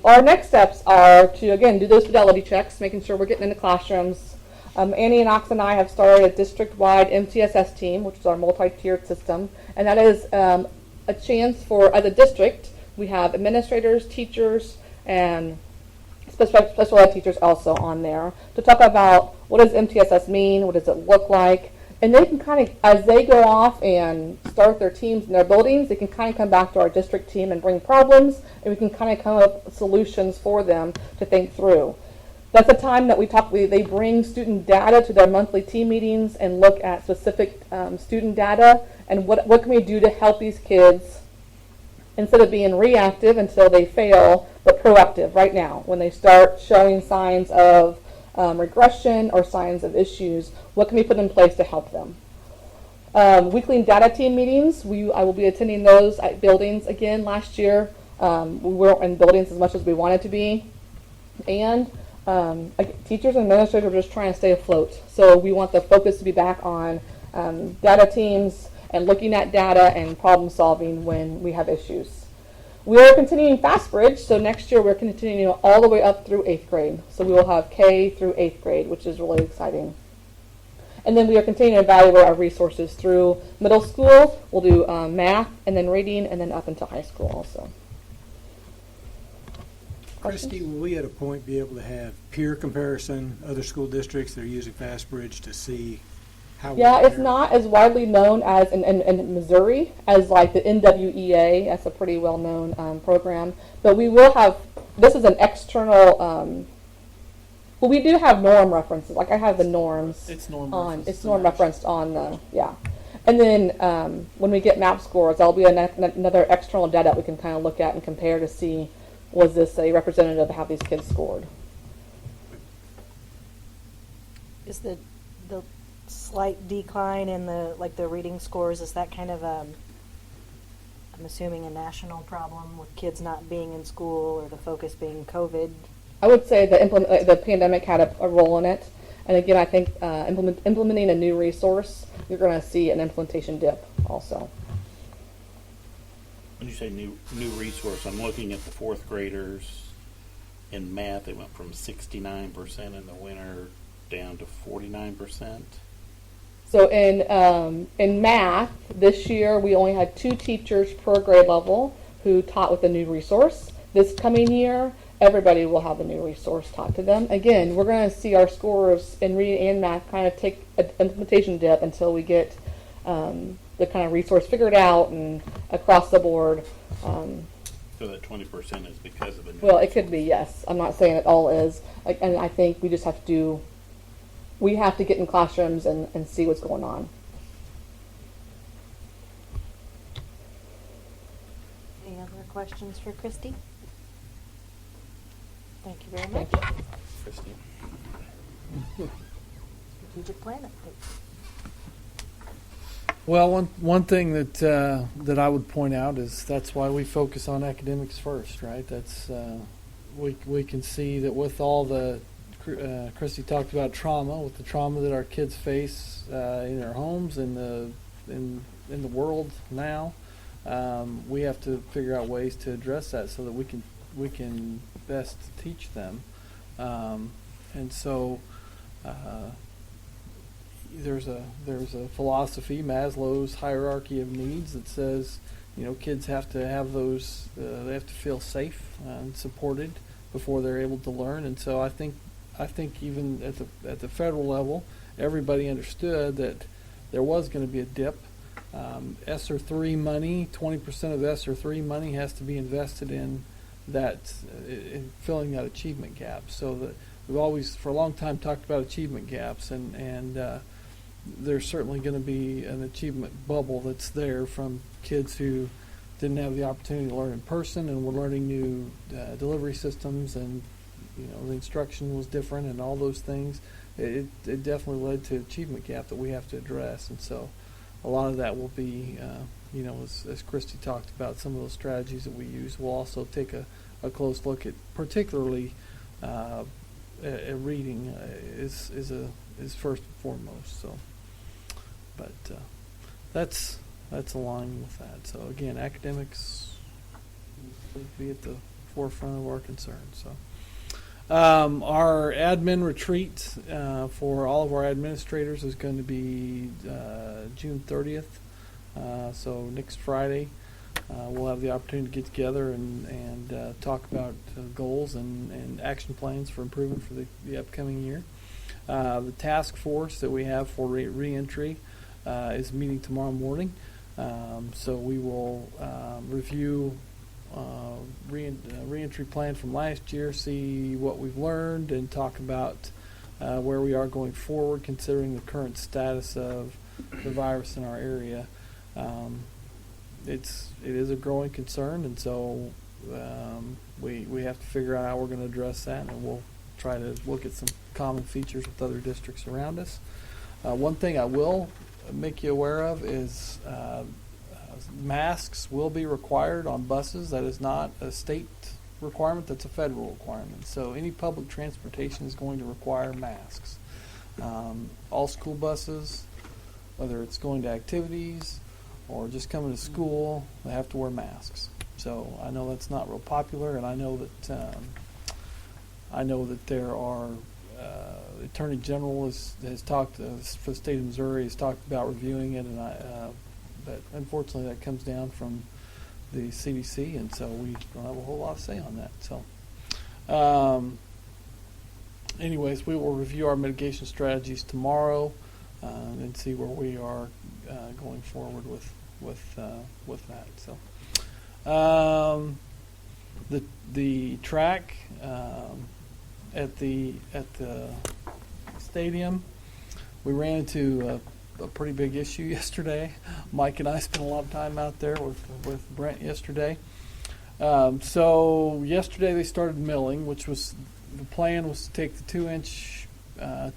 our next steps are to, again, do those fidelity checks, making sure we're getting into classrooms. Annie and Ox and I have started a district-wide MTSS team, which is our multi-tiered system. And that is a chance for, as a district, we have administrators, teachers, and special ed teachers also on there to talk about what does MTSS mean, what does it look like, And they can kind of, as they go off and start their teams in their buildings, they can kind of come back to our district team and bring problems, and we can kind of come up with solutions for them to think through. That's a time that they bring student data to their monthly team meetings and look at specific student data and what can we do to help these kids instead of being reactive until they fail, but proactive right now. When they start showing signs of regression or signs of issues, what can we put in place to help them? Weekly data team meetings, I will be attending those at buildings again. Last year, we weren't in buildings as much as we wanted to be. And teachers and administrators are just trying to stay afloat. So we want the focus to be back on data teams and looking at data and problem solving when we have issues. We are continuing FastBridge, so next year we're continuing all the way up through 8th grade. So we will have K through 8th grade, which is really exciting. And then we are continuing to evaluate our resources through middle school. We'll do math and then reading and then up into high school also. Christy, will we at a point be able to have peer comparison, other school districts that are using FastBridge to see how Yeah, we it's compare? not as widely known as in Missouri as like the NWEA. That's a pretty well-known program. But we will have, this is an external, well, we do have norm references. Like I have the norms. It's norm on. referenced It's in norm there. referenced on the, yeah. And then when we get MAP scores, that'll be another external data that we can kind of look at and compare to see, was this a representative of how these kids scored? Is the slight decline in the reading scores, is that kind of I'm assuming a national problem with kids not being in school or the focus being COVID? I would say the pandemic had a role in it. And again, I think implementing a new resource, you're going to see an implementation dip also. When you say new resource, I'm looking at the fourth graders in math. They went from 69% in the winter down to 49%. So in math, this year we only had 2 teachers per grade level who taught with a new resource. This coming year, everybody will have a new resource taught to them. Again, we're going to see our scores in reading and math kind of take an implementation dip until we get the kind of resource figured out and across the board. So that 20% is because of a new Well, it could be, yes. I'm not saying it all is. And I think we just have to get in classrooms and see what's going on. Any other questions for Christy? Thank you very much. Christy. Strategic plan update. Well, one thing that I would point out is that's why we focus on academics first, right? That's we can see that with all the Christy talked about trauma, with the trauma that our kids face in their homes and in the world now, we have to figure out ways to address that so that we can best teach them, and so. There's a philosophy, Maslow's hierarchy of needs, that says, kids have to have those. They have to feel safe and supported before they're able to learn. And so I think even at the federal level, everybody understood that there was going to be a dip. ESSER 3 money, 20% of ESSER 3 money has to be invested in that, in filling that achievement gap. So that we've always, for a long time, talked about achievement gaps, and there's certainly going to be an achievement bubble that's there from kids who didn't have the opportunity to learn in person and were learning new delivery systems, and the instruction was different and all those things. It definitely led to achievement gap that we have to address, and so a lot of that will be, as Christy talked about, some of those strategies that we use. We'll also take a close look at, particularly reading is first and foremost. So, but that's aligned with that. So again, academics will be at the forefront of our concerns. So. Our admin retreat for all of our administrators is going to be June 30th. So next Friday, we'll have the opportunity to get together and talk about goals and action plans for improvement for the upcoming year. The task force that we have for reentry is meeting tomorrow morning. So we will review reentry plan from last year, see what we've learned, and talk about where we are going forward, considering the current status of the virus in our area. It is a growing concern, and so we have to figure out how we're going to address that, and we'll try to look at some common features with other districts around us. One thing I will make you aware of is masks will be required on buses. That is not a state requirement, that's a federal requirement. So any public transportation is going to require masks. All school buses, whether it's going to activities or just coming to school, they have to wear masks. So I know that's not real popular, and I know that there are the Attorney General has talked for the state of Missouri, has talked about reviewing it, and but unfortunately that comes down from the CDC, and so we don't have a whole lot to say on that. So, anyways, we will review our mitigation strategies tomorrow and see where we are going forward with that. So, the track at the stadium, we ran into a pretty big issue yesterday. Mike and I spent a lot of time out there with Brent yesterday. So yesterday they started milling, which was the plan was to take the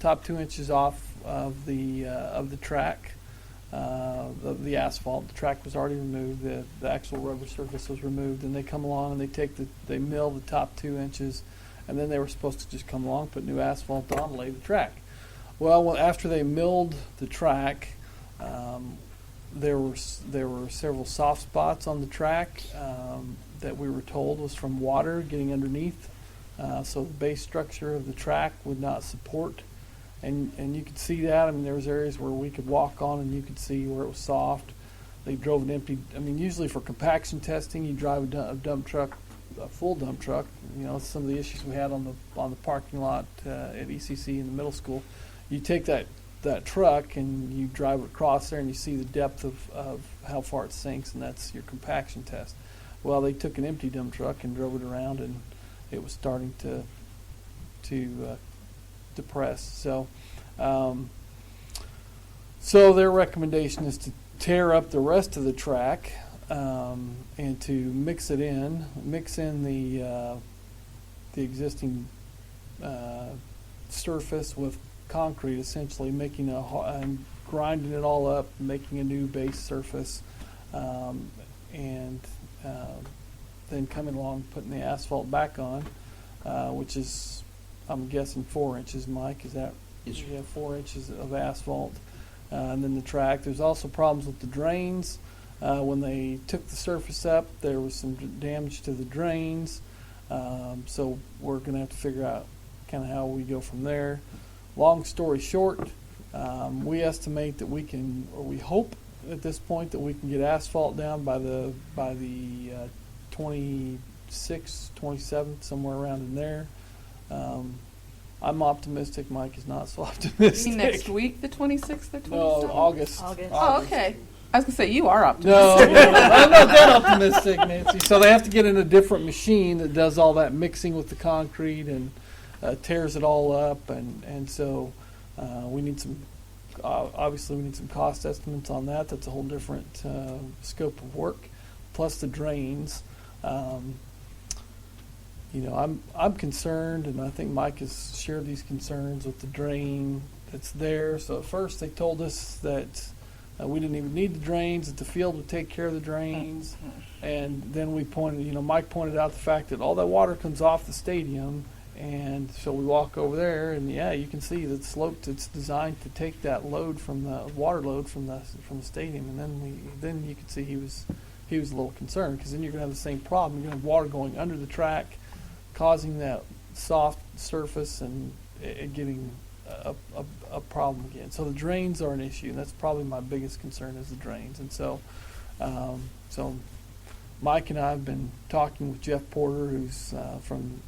top 2 inches off of the track, the asphalt. The track was already removed. The actual rubber surface was removed, and they come along and they mill the top 2 inches, and then they were supposed to just come along, put new asphalt on, and lay the track. Well, after they milled the track, there were several soft spots on the track that we were told was from water getting underneath. So the base structure of the track would not support, and you could see that. I mean, there was areas where we could walk on, and you could see where it was soft. They drove an empty. I mean, usually for compaction testing, you drive a dump truck, a full dump truck. You know, some of the issues we had on the parking lot at ECC in the middle school. You take that truck and you drive it across there, and you see the depth of how far it sinks, and that's your compaction test. Well, they took an empty dump truck and drove it around, and it was starting to depress. So their recommendation is to tear up the rest of the track and to mix in the existing surface with concrete, essentially making and grinding it all up, making a new base surface, and then coming along, putting the asphalt back on, which is, I'm guessing, 4 inches. Mike, is that? Yes, sir. You have 4 inches of asphalt, and then the track. There's also problems with the drains. When they took the surface up, there was some damage to the drains. So we're going to have to figure out kind of how we go from there. Long story short, we estimate that we can, or we hope at this point that we can get asphalt down by the 26th, 27th, somewhere around in there. I'm optimistic. Mike is not so optimistic. Next week, the 26th or 27th? No, August. Oh, okay. I was going to say, you are No, optimistic. I'm not that optimistic, Nancy. So they have to get in a different machine that does all that mixing with the concrete and tears it all up, and so we need some. Obviously, we need some cost estimates on that. That's a whole different scope of work, plus the drains. I'm concerned, and I think Mike has shared these concerns with the drain that's there. So at first they told us that we didn't even need the drains, that the field would take care of the drains. And then Mike pointed out the fact that all that water comes off the stadium. And so we walk over there, and you can see that sloped. It's designed to take that load from the water load from the stadium. And then you could see he was a little concerned, because then you're going to have the same problem. You're going to have water going under the track, causing that soft surface and it getting a problem again. So the drains are an issue, and that's probably my biggest concern is the drains. And so Mike and I have been talking with Jeff Porter, who's from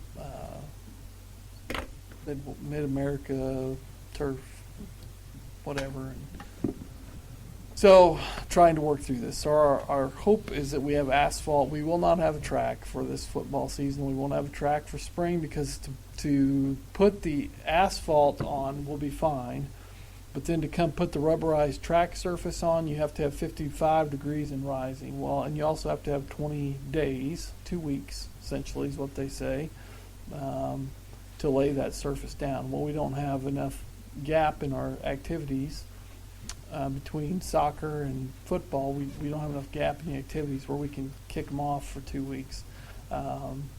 Mid-America Turf, whatever. So, trying to work through this. So our hope is that we have asphalt. We will not have a track for this football season. We won't have a track for spring because to put the asphalt on will be fine. But then to come put the rubberized track surface on, you have to have 55 degrees and rising. Well, and you also have to have 20 days, 2 weeks, essentially is what they say, to lay that surface down. Well, we don't have enough gap in our activities between soccer and football. We don't have enough gap in the activities where we can kick them off for 2 weeks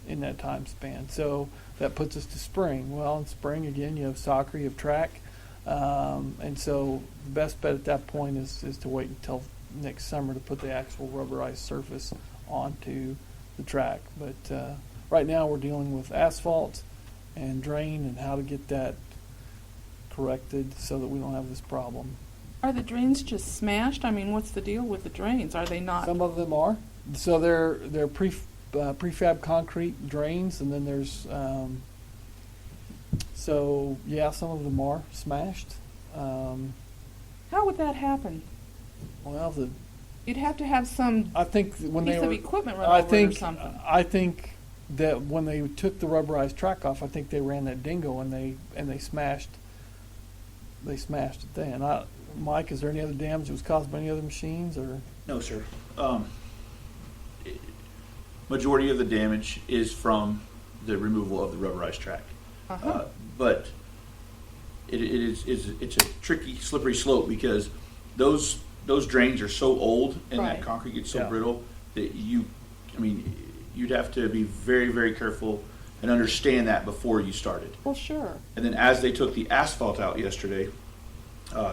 in that time span. So that puts us to spring. Well, in spring, again, you have soccer, you have track. And so the best bet at that point is to wait until next summer to put the actual rubberized surface onto the track. But right now we're dealing with asphalt and drain and how to get that corrected so that we don't have this problem. Are the drains just smashed? I mean, what's the deal with the drains? Are they not? Some of them are. So they're prefab concrete drains, and then there's so yeah, some of them are smashed. How would that happen? Well, You'd have to have some I think when piece they of were, equipment run I over think it or something. I think that when they took the rubberized track off, I think they ran that dingo and they smashed it then. Mike, is there any other damage that was caused by any other machines or? No, sir. Majority of the damage is from the removal of the rubberized track. Uh-huh. But it's a tricky, slippery slope because those drains are so old and Right. that concrete gets so Yeah. brittle that you'd have to be very, very careful and understand that before you started. Well, sure. And then as they took the asphalt out yesterday,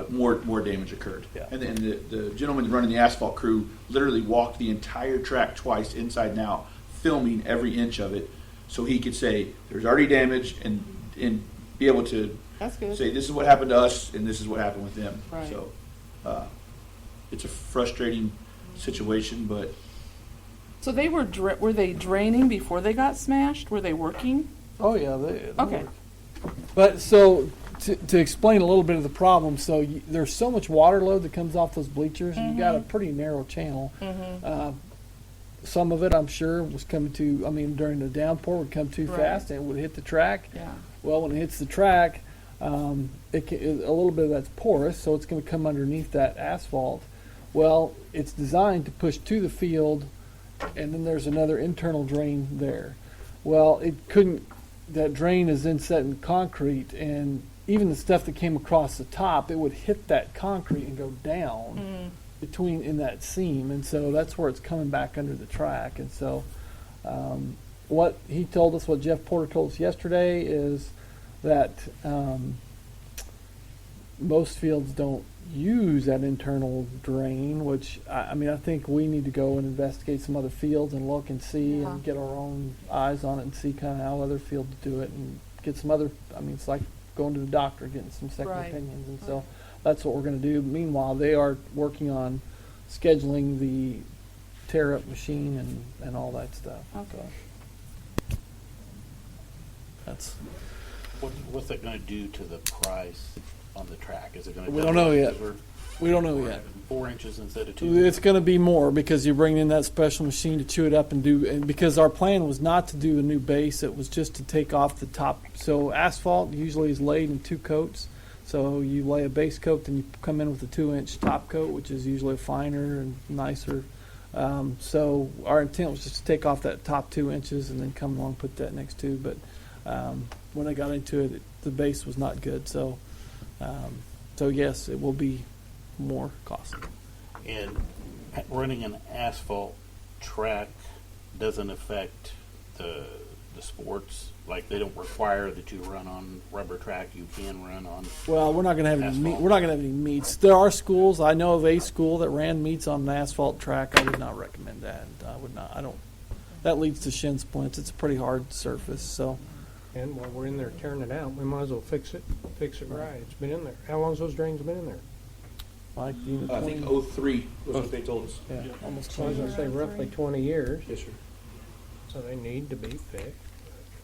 more damage occurred. Yeah. And then the gentleman running the asphalt crew literally walked the entire track twice inside and out, filming every inch of it, so he could say there's already damage and be able to That's good. say this is what happened to us and this is what happened with them. Right. So it's a frustrating situation, but So they were were they draining before they got smashed? Were they working? Oh yeah, they Okay. work. But so to explain a little bit of the problem, so there's so much water load that comes off those bleachers, and you got a pretty narrow channel. Some of it, I'm sure, was coming during the downpour would come too Right. fast and it would hit the track. Yeah. Well, when it hits the track, a little bit of that's porous, so it's going to come underneath that asphalt. Well, it's designed to push to the field, and then there's another internal drain there. Well, it couldn't. That drain is then set in concrete, and even the stuff that came across the top, it would hit that concrete and go down in that seam, and so that's where it's coming back under the track. And so, what he told us, what Jeff Porter told us yesterday, is that most fields don't use that internal drain, which I think we need to go and investigate some other fields and look and see and get our own eyes on it and see kind of how other fields do it and get some other. It's like going to the doctor, getting some second Right. opinions, and so that's what we're going to do. Meanwhile, they are working on scheduling the tear up machine and all that stuff. Okay. So that's. What's that going to do to the price on the track? Is it going to? We don't know yet. We don't know yet. 4 inches instead of 2. It's going to be more because you're bringing in that special machine to chew it up and because our plan was not to do a new base, it was just to take off the top. So asphalt usually is laid in 2 coats. So you lay a base coat, then you come in with a 2-inch top coat, which is usually finer and nicer. So our intent was just to take off that top 2 inches and then come along and put that next to. But when I got into it, the base was not good. So yes, it will be more costly. And running an asphalt track doesn't affect the sports. Like they don't require that you run on rubber track. You can run on. Well, we're not going to have any. Asphalt. We're not going to have any meets. There are schools. I know of a school that ran meets on an asphalt track. I would not recommend that. I would not. I don't. That leads to shin splints. It's a pretty hard surface. So. And while we're in there tearing it out, we might as well fix it right. It's been in there. How long's those drains been in there? Like I think 03 was what they told us. Yeah, almost So I was 20 gonna say roughly 20 years. Yes, sir. So they need to be fixed.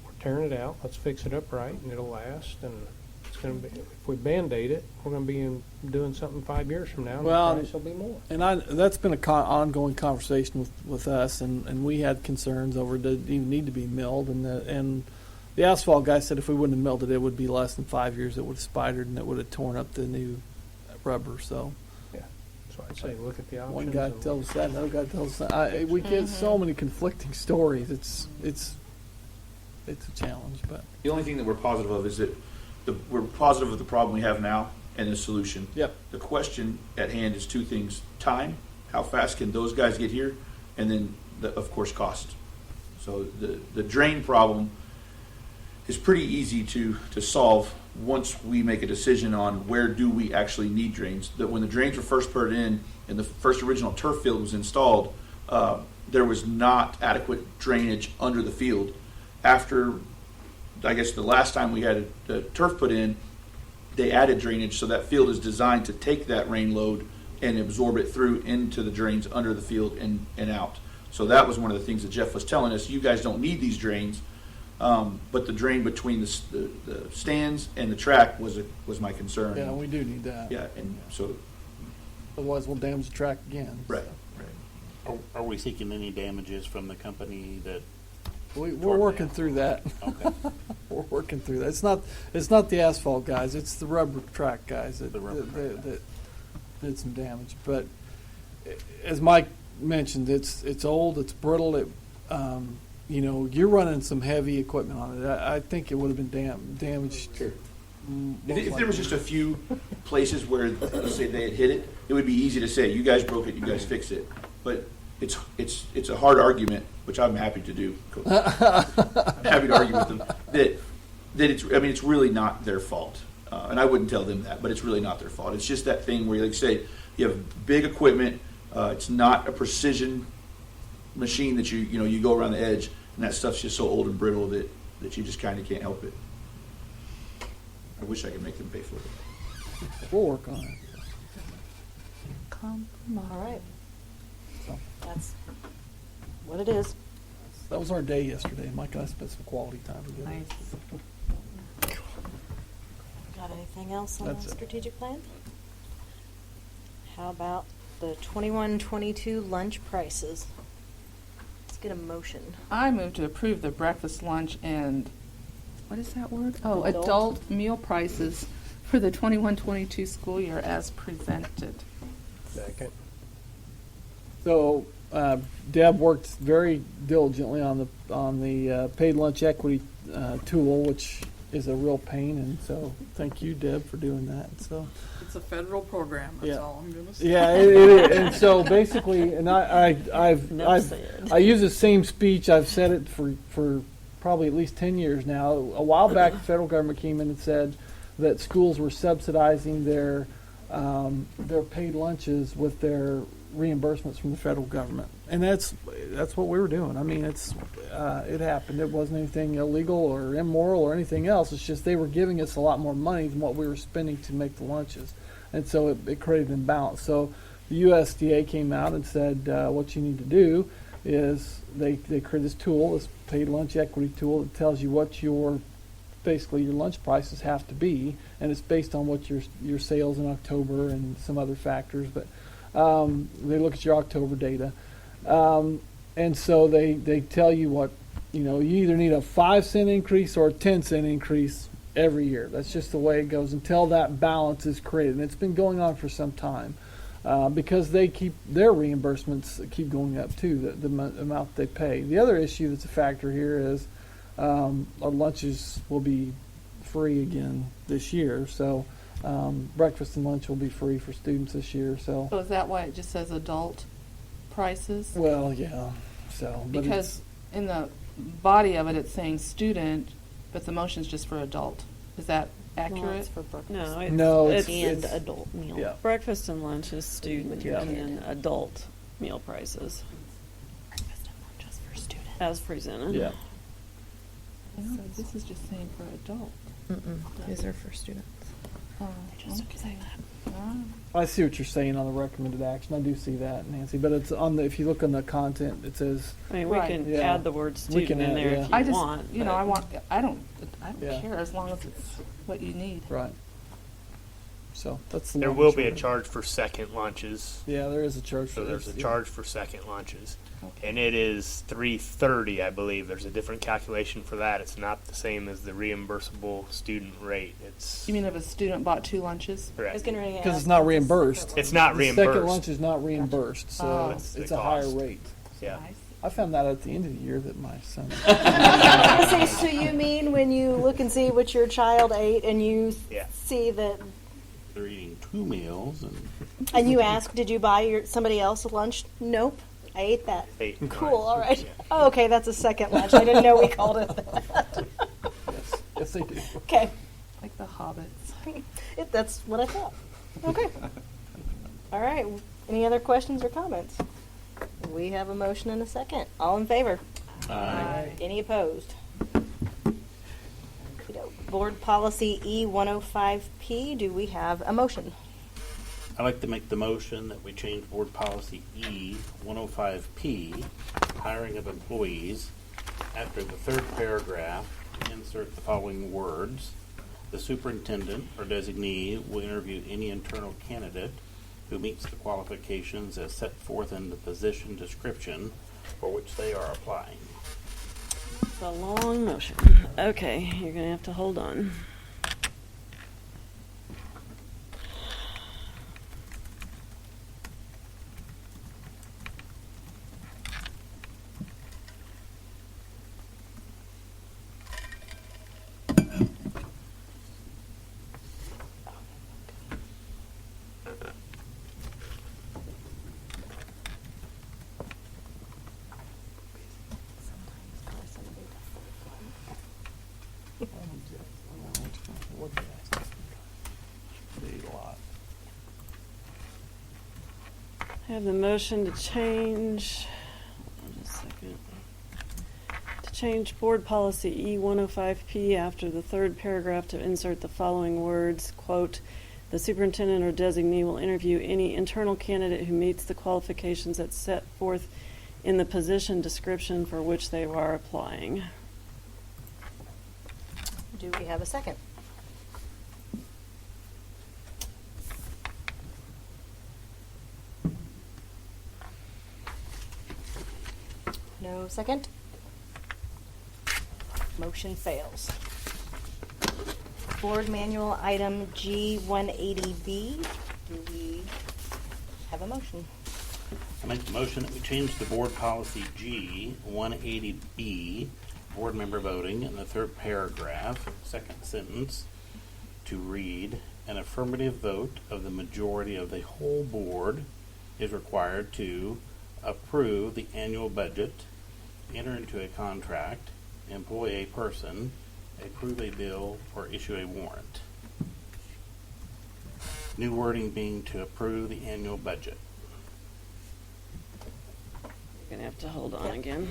We're tearing it out. Let's fix it up right, and it'll last. And it's gonna be, if we Band-Aid it, we're gonna be doing something 5 years from now, and Well, the price will be more. And that's been a ongoing conversation with us, and we had concerns over it didn't even need to be milled, and the asphalt guy said if we wouldn't have milled it, it would be less than 5 years. It would have spidered and it would have torn up the new rubber. So So I'd say look at the options. one guy and- tells us that, another guy tells us that. We get so many conflicting stories. It's a challenge, but The only thing that we're positive of is that we're positive of the problem we have now and the solution. Yep. The question at hand is two things: time, how fast can those guys get here, and then of course cost. So the drain problem is pretty easy to solve once we make a decision on where do we actually need drains. That when the drains were first put in and the first original turf field was installed, there was not adequate drainage under the field. After, I guess, the last time we had the turf put in, they added drainage, so that field is designed to take that rain load and absorb it through into the drains under the field and out. So that was one of the things that Jeff was telling us. You guys don't need these drains, but the drain between the stands and the track was my concern. yeah, we do need that. Yeah, and so Otherwise, we'll damage the track again. right. Are we seeking any damages from the company that? We're working through that. Okay. We're working through that. It's not the asphalt guys. It's the rubber track guys that, The rubber track that did some damage. But as Mike mentioned, it's old. It's brittle. You're running some heavy equipment on it. I think it would have been damaged. Sure. most If there was likely. just a few places where, let's say, they had hit it, it would be easy to say, you guys broke it, you guys fix it. But it's a hard argument, which I'm happy to do. I'm happy to argue with them that it's really not their fault. And I wouldn't tell them that, but it's really not their fault. It's just that thing where, like you say, you have big equipment. It's not a precision machine that you go around the edge, and that stuff's just so old and brittle that you just kind of can't help it. I wish I could make them pay for it. We'll work on it. All right. So, That's what it is. that was our day yesterday. Mike and I spent some quality time together. Nice. Got anything else on That's the it. strategic plan? How about the 21-22 lunch prices? Let's get a motion. I move to approve the breakfast, lunch, and, what is that word? Oh, Adult. adult meal prices for the 21-22 school year as presented. Second. So Deb worked very diligently on the paid lunch equity tool, which is a real pain, and so thank you, Deb, for doing that. So It's a federal program, that's Yeah. all I'm gonna say. yeah, it is. And so basically, and I use the same speech. I've said it for probably at least 10 years now. A while back, the federal government came in and said that schools were subsidizing their paid lunches with their reimbursements from the federal government, and that's what we were doing. I mean, it happened. It wasn't anything illegal or immoral or anything else. It's just they were giving us a lot more money than what we were spending to make the lunches, and so it created an imbalance. So the USDA came out and said what you need to do is they created this tool, this paid lunch equity tool, that tells you what your lunch prices have to be, and it's based on what your sales in October and some other factors, but they look at your October data, and so they tell you what you either need a 5-cent increase or a 10-cent increase every year. That's just the way it goes until that balance is created, and it's been going on for some time because they keep their reimbursements keep going up too, the amount they pay. The other issue that's a factor here is our lunches will be free again this year, so breakfast and lunch will be free for students this year. So So is that why it just says adult prices? well, yeah. So but Because in the body of it, it's saying student, but the motion's just for adult. Is that Well, accurate? it's for breakfast. No, it's, No, it's, And adult meal. yeah. breakfast and lunch is student, Yeah. and then adult meal prices Breakfast and lunch is for students. as presented. Yeah. No, this is just saying for adult. These are for students. I see what you're saying on the recommended action. I do see that, Nancy. But it's on the, if you look on the content, it says, I mean, we Right. can Yeah. add the word We can student in add- there yeah. if you I just, want. you know, but- I don't Yeah. care as long as it's what you need. right. So that's the There long will and be a short of it. charge for second lunches. Yeah, there is a charge for So there's a this, yeah. charge for second lunches. Okay. And it is $3.30, I believe. There's a different calculation for that. It's not the same as the reimbursable student rate. It's You mean if a student bought 2 lunches? I was correct. getting ready to Because ask it's not about the reimbursed. second It's not The second reimbursed. lunch is not reimbursed, so Oh. it's It's the a higher cost. rate. Yeah. I see. I found that at the end of the year that my son. one. Say, so you mean when you look and see what your child ate and you Yeah. see that, They're eating 2 meals, and you ask, did you buy somebody else a lunch? Nope, I ate that. Eight, Cool, nine. all right. Oh, okay, that's a second lunch. I didn't know we called it that. Yes, yes, they do. Okay, Like the hobbits. that's what I thought. Okay. All right, any other questions or comments? We have a motion and a second. All in favor? Any opposed? Okey-doke. Board Policy E105P, do we have a motion? I'd like to make the motion that we change Board Policy E105P, hiring of employees, after the third paragraph, insert the following words. The superintendent or designee will interview any internal candidate who meets the qualifications as set forth in the position description for which they are applying. It's a long motion. Okay, you're going to have to hold on. I have the motion to change, hold on just a second, to change Board Policy E105P after the third paragraph to insert the following words, quote, the superintendent or designee will interview any internal candidate who meets the qualifications that's set forth in the position description for which they are applying. Do we have a second? No second? Motion fails. Board Manual Item G180B, do we have a motion? I make the motion that we change the Board Policy G180B, board member voting, in the third paragraph, second sentence, to read, an affirmative vote of the majority of the whole board is required to approve the annual budget, enter into a contract, employ a person, approve a bill, or issue a warrant. New wording being to approve the annual budget. You're going to have to hold on again.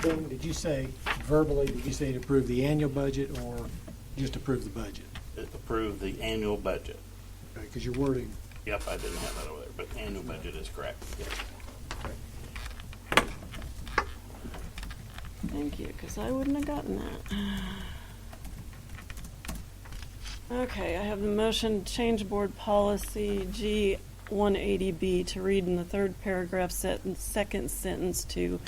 Ben, did you say verbally, did you say to approve the annual budget or just approve the budget? Approve the annual budget. Because your wording, Yep, I didn't have that over there, but annual budget is correct. Yes. Thank you, because I wouldn't have gotten that. Okay, I have the motion to change Board Policy G180B to read in the third paragraph, second sentence to,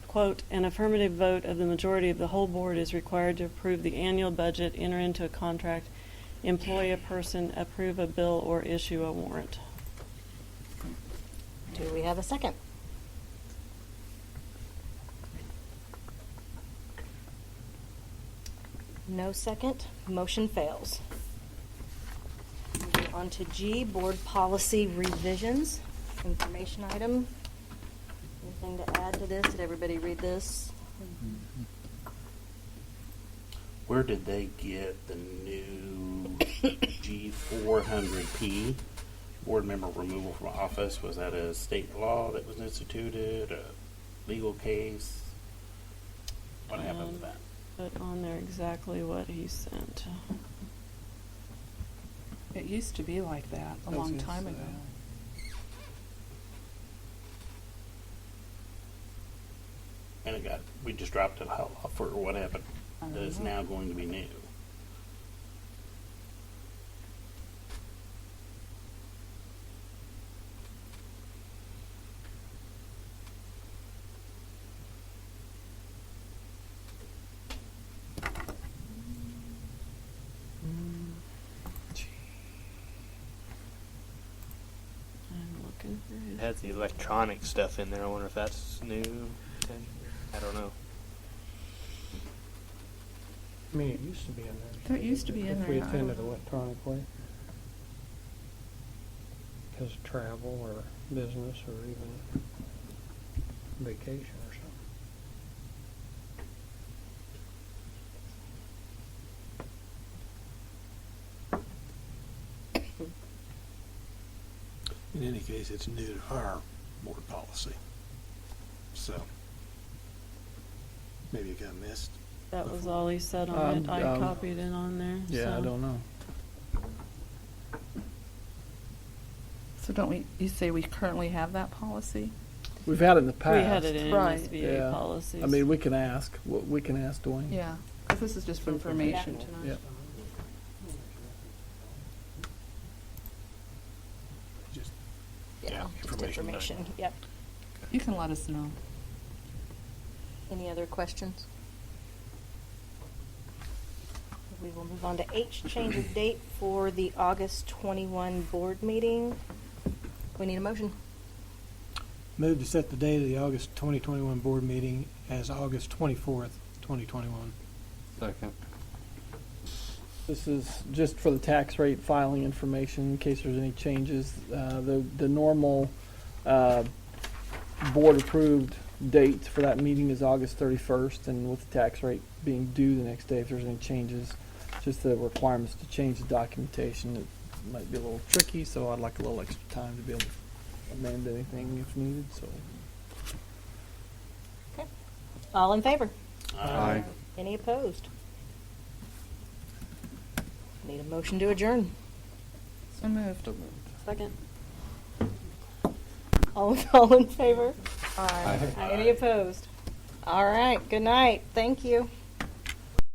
quote, an affirmative vote of the majority of the whole board is required to approve the annual budget, enter into a contract, employ a person, approve a bill, or issue a warrant. Do we have a second? No second. Motion fails. Moving on to G, Board Policy Revisions. Information item. Anything to add to this? Did everybody read this? Where did they get the new G400P? Board member removal from office. Was that a state law that was instituted? A legal case? What happened to that? Put on there exactly what he sent. It used to be like that a long time ago. And we just dropped it off, or what happened? I don't That is know. now going to be new. I'm looking for It his. has the electronic stuff in there. I wonder if that's new. I don't know. I mean, it used to be in there. It used to be in If we there, I don't attended know. electronically. Because of travel or business or even vacation or something. In any case, it's new to our board policy. So, maybe it got missed. That was all he said on it. I copied it on there. Yeah, I so. don't know. So don't we, you say we currently have that policy? We've had it in the past. We had it in Right. SBA Yeah. policies. I mean, we can ask. We can ask Dwayne. Yeah, because this is just for information tonight. Yep. Just Yeah, just information. information. Yep. You can let us know. Any other questions? We will move on to H, change of date for the August 21 board meeting. We need a motion. Move to set the date of the August 2021 board meeting as August 24th, 2021. Second. This is just for the tax rate filing information in case there's any changes. The normal board approved date for that meeting is August 31st, and with the tax rate being due the next day, if there's any changes, just the requirements to change the documentation, it might be a little tricky, so I'd like a little extra time to be able to amend anything if needed. So Okay. All in favor? Aye. Any opposed? Need a motion to adjourn. So moved. Second. All in favor? Aye. Any opposed? All right, good night. Thank you.